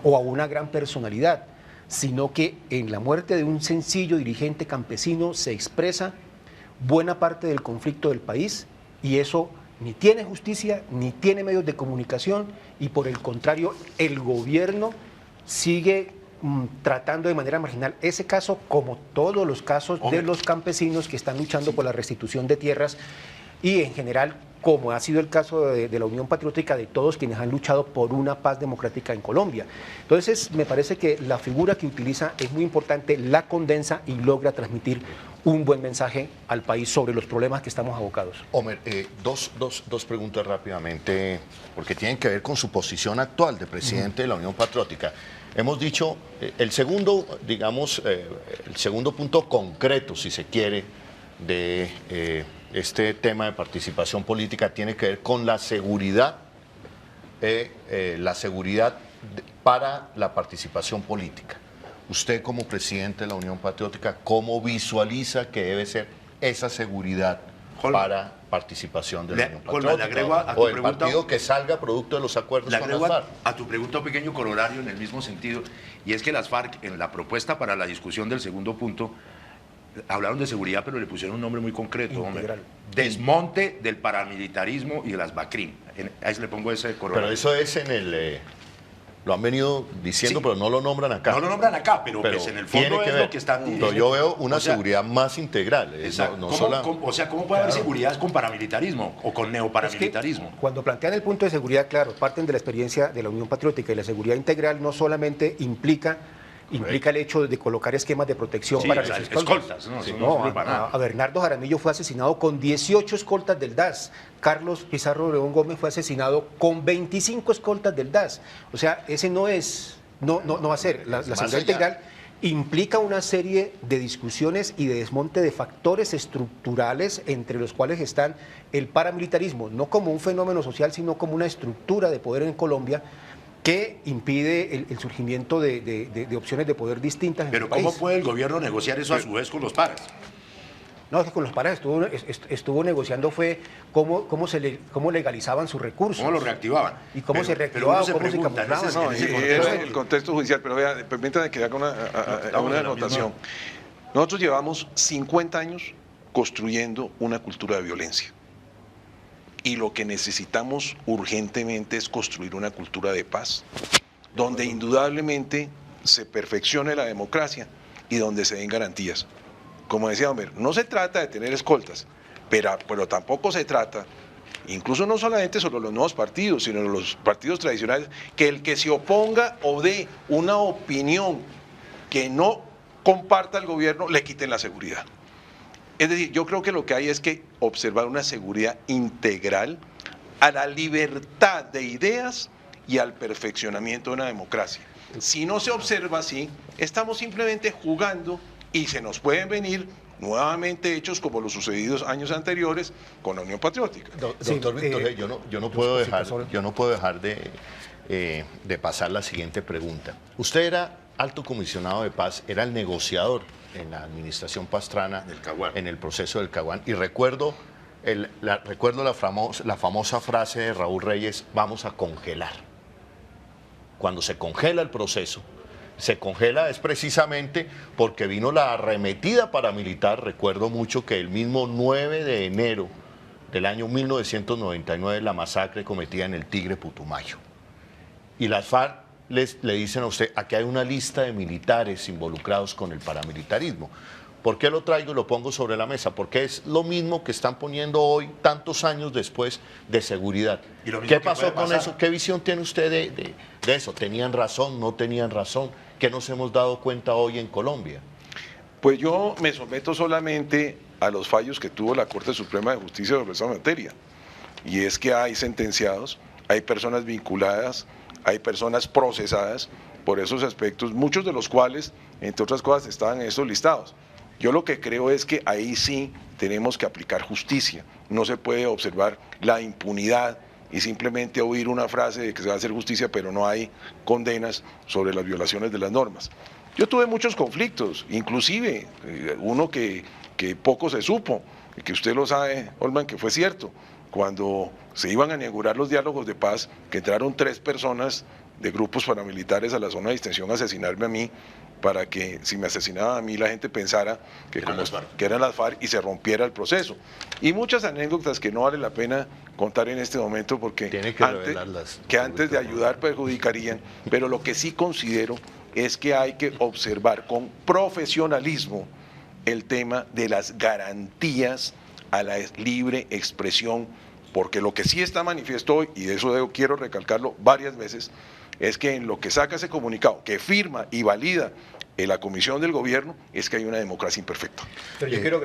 o a una gran personalidad, sino que en la muerte de un sencillo dirigente campesino se expresa buena parte del conflicto del país, y eso ni tiene justicia, ni tiene medios de comunicación, y por el contrario, el gobierno sigue tratando de manera marginal ese caso, como todos los casos de los campesinos que están luchando por la restitución de tierras y en general, como ha sido el caso de la Unión Patriótica, de todos quienes han luchado por una paz democrática en Colombia. Entonces, me parece que la figura que utiliza es muy importante, la condensa y logra transmitir un buen mensaje al país sobre los problemas que estamos abocados. Homer, dos preguntas rápidamente, porque tienen que ver con su posición actual de presidente de la Unión Patriótica. Hemos dicho, el segundo, digamos, el segundo punto concreto, si se quiere, de este tema de participación política tiene que ver con la seguridad para la participación política. Usted como presidente de la Unión Patriótica, ¿cómo visualiza que debe ser esa seguridad para participación de la Unión Patriótica? Le agrego a tu o el pregunta, partido que salga producto de los acuerdos le con agrego las FARC. a tu pregunta un pequeño corolario en el mismo sentido, y es que las FARC, en la propuesta para la discusión del segundo punto, hablaron de seguridad, pero le pusieron un nombre muy concreto, hombre. Desmonte del paramilitarismo y de las BACRIM. Ahí le pongo ese corolario. Pero eso es en el... lo han venido diciendo, Sí. pero no lo nombran acá. No lo nombran acá, pero pues en el fondo tiene que es ver. lo que están Pero yo veo una o sea, seguridad más integral. Exacto. No ¿Cómo, sola- o sea, ¿cómo puede haber seguridad con paramilitarismo o con neoparamilitarismo? Es que cuando plantean el punto de seguridad, claro, parten de la experiencia de la Unión Patriótica y la seguridad integral no solamente implica el hecho de colocar esquemas de protección Sí, para o sea, los escoltas, ¿no? Sí, Eso no, no sirve para nada. a Bernardo Jaramillo fue asesinado con 18 escoltas del DAS. Carlos Pizarro León Gómez fue asesinado con 25 escoltas del DAS. O sea, ese no va a ser. La Más seguridad allá. integral implica una serie de discusiones y de desmonte de factores estructurales, entre los cuales están el paramilitarismo, no como un fenómeno social, sino como una estructura de poder en Colombia que impide el surgimiento de opciones de poder distintas en Pero el país. ¿cómo puede el gobierno negociar eso a su vez con los paras? No, es que con los paras estuvo negociando fue cómo legalizaban sus recursos. ¿Cómo lo reactivaban? Y cómo se Pero reactivaban, uno se cómo se pregunta, en ese- camuflaban. en ese Y contexto- es el contexto judicial, pero vean, permítanme que haga una en la anotación. Nosotros llevamos 50 años construyendo una cultura de violencia. Y lo que necesitamos urgentemente es construir una cultura de paz, donde indudablemente se perfeccione la democracia y donde se den garantías. Como decía Homer, no se trata de tener escoltas, pero tampoco se trata, incluso no solamente sobre los nuevos partidos, sino los partidos tradicionales, que el que se oponga o dé una opinión que no comparta el gobierno, le quiten la seguridad. Es decir, yo creo que lo que hay es que observar una seguridad integral a la libertad de ideas y al perfeccionamiento de una democracia. Si no se observa así, estamos simplemente jugando y se nos pueden venir nuevamente hechos como los sucedidos años anteriores con la Unión Patriótica. Doctor Víctor, yo no puedo dejar de pasar la siguiente pregunta. Usted era alto comisionado de paz, era el negociador en la administración Pastrana, en el proceso del Caguán, y recuerdo la famosa frase de Raúl Reyes: vamos a congelar. Cuando se congela el proceso, se congela es precisamente porque vino la arremetida paramilitar. Recuerdo mucho que el mismo 9 de enero del año 1999, la masacre cometida en el Tigre Putumayo. Y las FARC le dicen a usted: aquí hay una lista de militares involucrados con el paramilitarismo. ¿Por qué lo traigo y lo pongo sobre la mesa? Porque es lo mismo que están poniendo hoy, tantos años después, de seguridad. Y lo mismo ¿Qué que pasó puede con pasar. eso? ¿Qué visión tiene usted de eso? ¿Tenían razón? ¿No tenían razón? ¿Qué nos hemos dado cuenta hoy en Colombia? Pues yo me someto solamente a los fallos que tuvo la Corte Suprema de Justicia sobre esa materia. Y es que hay sentenciados, hay personas vinculadas, hay personas procesadas por esos aspectos, muchos de los cuales, entre otras cosas, estaban en estos listados. Yo lo que creo es que ahí sí tenemos que aplicar justicia. No se puede observar la impunidad y simplemente oír una frase de que se va a hacer justicia, pero no hay condenas sobre las violaciones de las normas. Yo tuve muchos conflictos, inclusive uno que poco se supo, y que usted lo sabe, Holman, que fue cierto. Cuando se iban a inaugurar los diálogos de paz, que entraron 3 personas de grupos paramilitares a la zona de distensión a asesinarme a mí, para que si me asesinaban a mí la gente pensara que eran las FARC y se rompiera el proceso. Y muchas anécdotas que no vale la pena contar en este momento porque Tiene que revelarlas. antes de ayudar perjudicarían, pero lo que sí considero es que hay que observar con profesionalismo el tema de las garantías a la libre expresión, porque lo que sí está manifiesto hoy, y de eso quiero recalcarlo varias veces, es que en lo que saca ese comunicado, que firma y valida en la Comisión del Gobierno, es que hay una democracia imperfecta. Pero yo quiero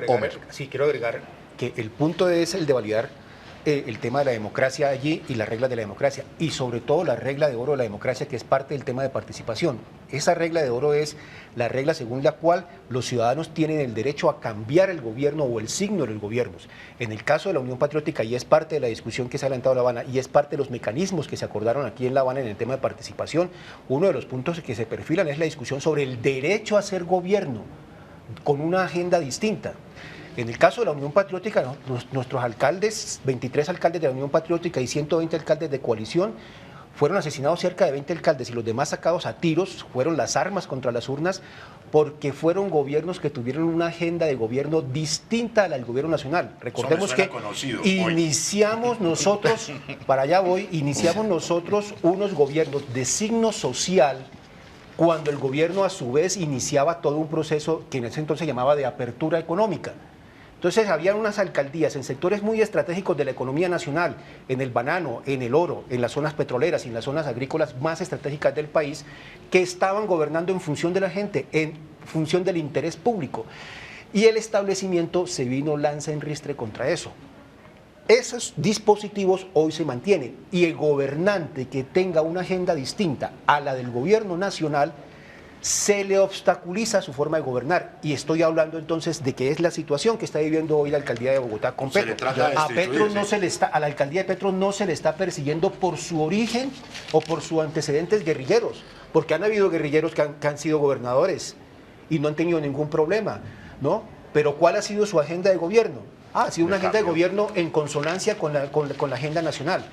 agregar que el punto es el de validar el tema de la democracia allí y las reglas de la democracia, y sobre todo la regla de oro de la democracia, que es parte del tema de participación. Esa regla de oro es la regla según la cual los ciudadanos tienen el derecho a cambiar el gobierno o el signo de los gobiernos. En el caso de la Unión Patriótica, y es parte de la discusión que se ha adelantado en La Habana, y es parte de los mecanismos que se acordaron aquí en La Habana en el tema de participación, uno de los puntos que se perfilan es la discusión sobre el derecho a ser gobierno, con una agenda distinta. En el caso de la Unión Patriótica, ¿no?, nuestros alcaldes, 23 alcaldes de la Unión Patriótica y 120 alcaldes de coalición, fueron asesinados cerca de 20 alcaldes y los demás sacados a tiros, fueron las armas contra las urnas, porque fueron gobiernos que tuvieron una agenda de gobierno distinta a la del gobierno nacional. Recordemos que iniciamos nosotros, para allá voy, iniciamos nosotros unos gobiernos de signo social, cuando el gobierno a su vez iniciaba todo un proceso que en ese entonces se llamaba de apertura económica. Entonces había unas alcaldías en sectores muy estratégicos de la economía nacional, en el banano, en el oro, en las zonas petroleras y en las zonas agrícolas más estratégicas del país, que estaban gobernando en función de la gente, en función del interés público. Y el establecimiento se vino lanza en ristre contra eso. Esos dispositivos hoy se mantienen, y el gobernante que tenga una agenda distinta a la del gobierno nacional se le obstaculiza su forma de gobernar. Y estoy hablando entonces de que es la situación que está viviendo hoy la alcaldía de Bogotá con Petro. A Petro no se le está, a la alcaldía de Petro no se le está persiguiendo por su origen o por sus antecedentes guerrilleros, porque han habido guerrilleros que han sido gobernadores y no han tenido ningún problema, ¿no? Pero ¿cuál ha sido su agenda de gobierno? Ha sido una agenda de gobierno en consonancia con la agenda nacional.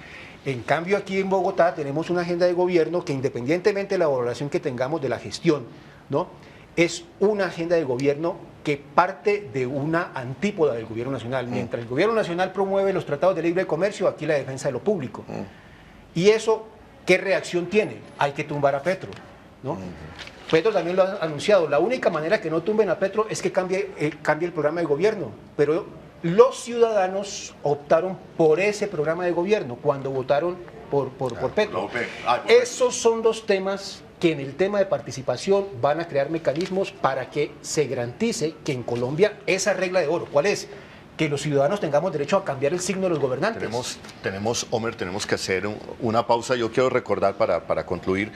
En cambio, aquí en Bogotá tenemos una agenda de gobierno que, independientemente de la valoración que tengamos de la gestión, ¿no?, es una agenda de gobierno que parte de una antípoda del gobierno nacional. Mientras el gobierno nacional promueve los tratados de libre comercio, aquí la defensa de lo público. Y eso, ¿qué reacción tiene? Hay que tumbar a Petro, ¿no? Petro también lo ha anunciado. La única manera que no tumben a Petro es que cambie el programa de gobierno. Pero los ciudadanos optaron por ese programa de gobierno cuando votaron por Petro. Esos son los temas que en el tema de participación van a crear mecanismos para que se garantice que en Colombia esa regla de oro, ¿cuál es? Que los ciudadanos tengamos derecho a cambiar el signo de los gobernantes. Homer, tenemos que hacer una pausa. Yo quiero recordar para concluir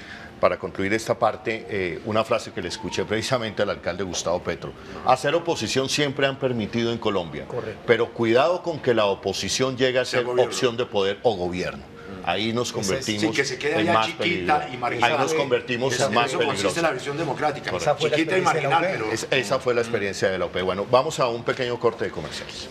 esta parte una frase que le escuché precisamente al alcalde Gustavo Petro. Hacer oposición siempre han permitido en Colombia. Correcto. Pero cuidado con que la oposición llegue a ser opción de poder o gobierno. Ahí nos convertimos que se quede en allá más chiquita peligro. y marginal. Ahí nos convertimos en más Eso consiste peligrosos. en la visión democrática. Esa fue la Chiquita y experiencia de la marginal, UP. pero... Esa fue la experiencia de la OP. Bueno, vamos a un pequeño corte de comerciales.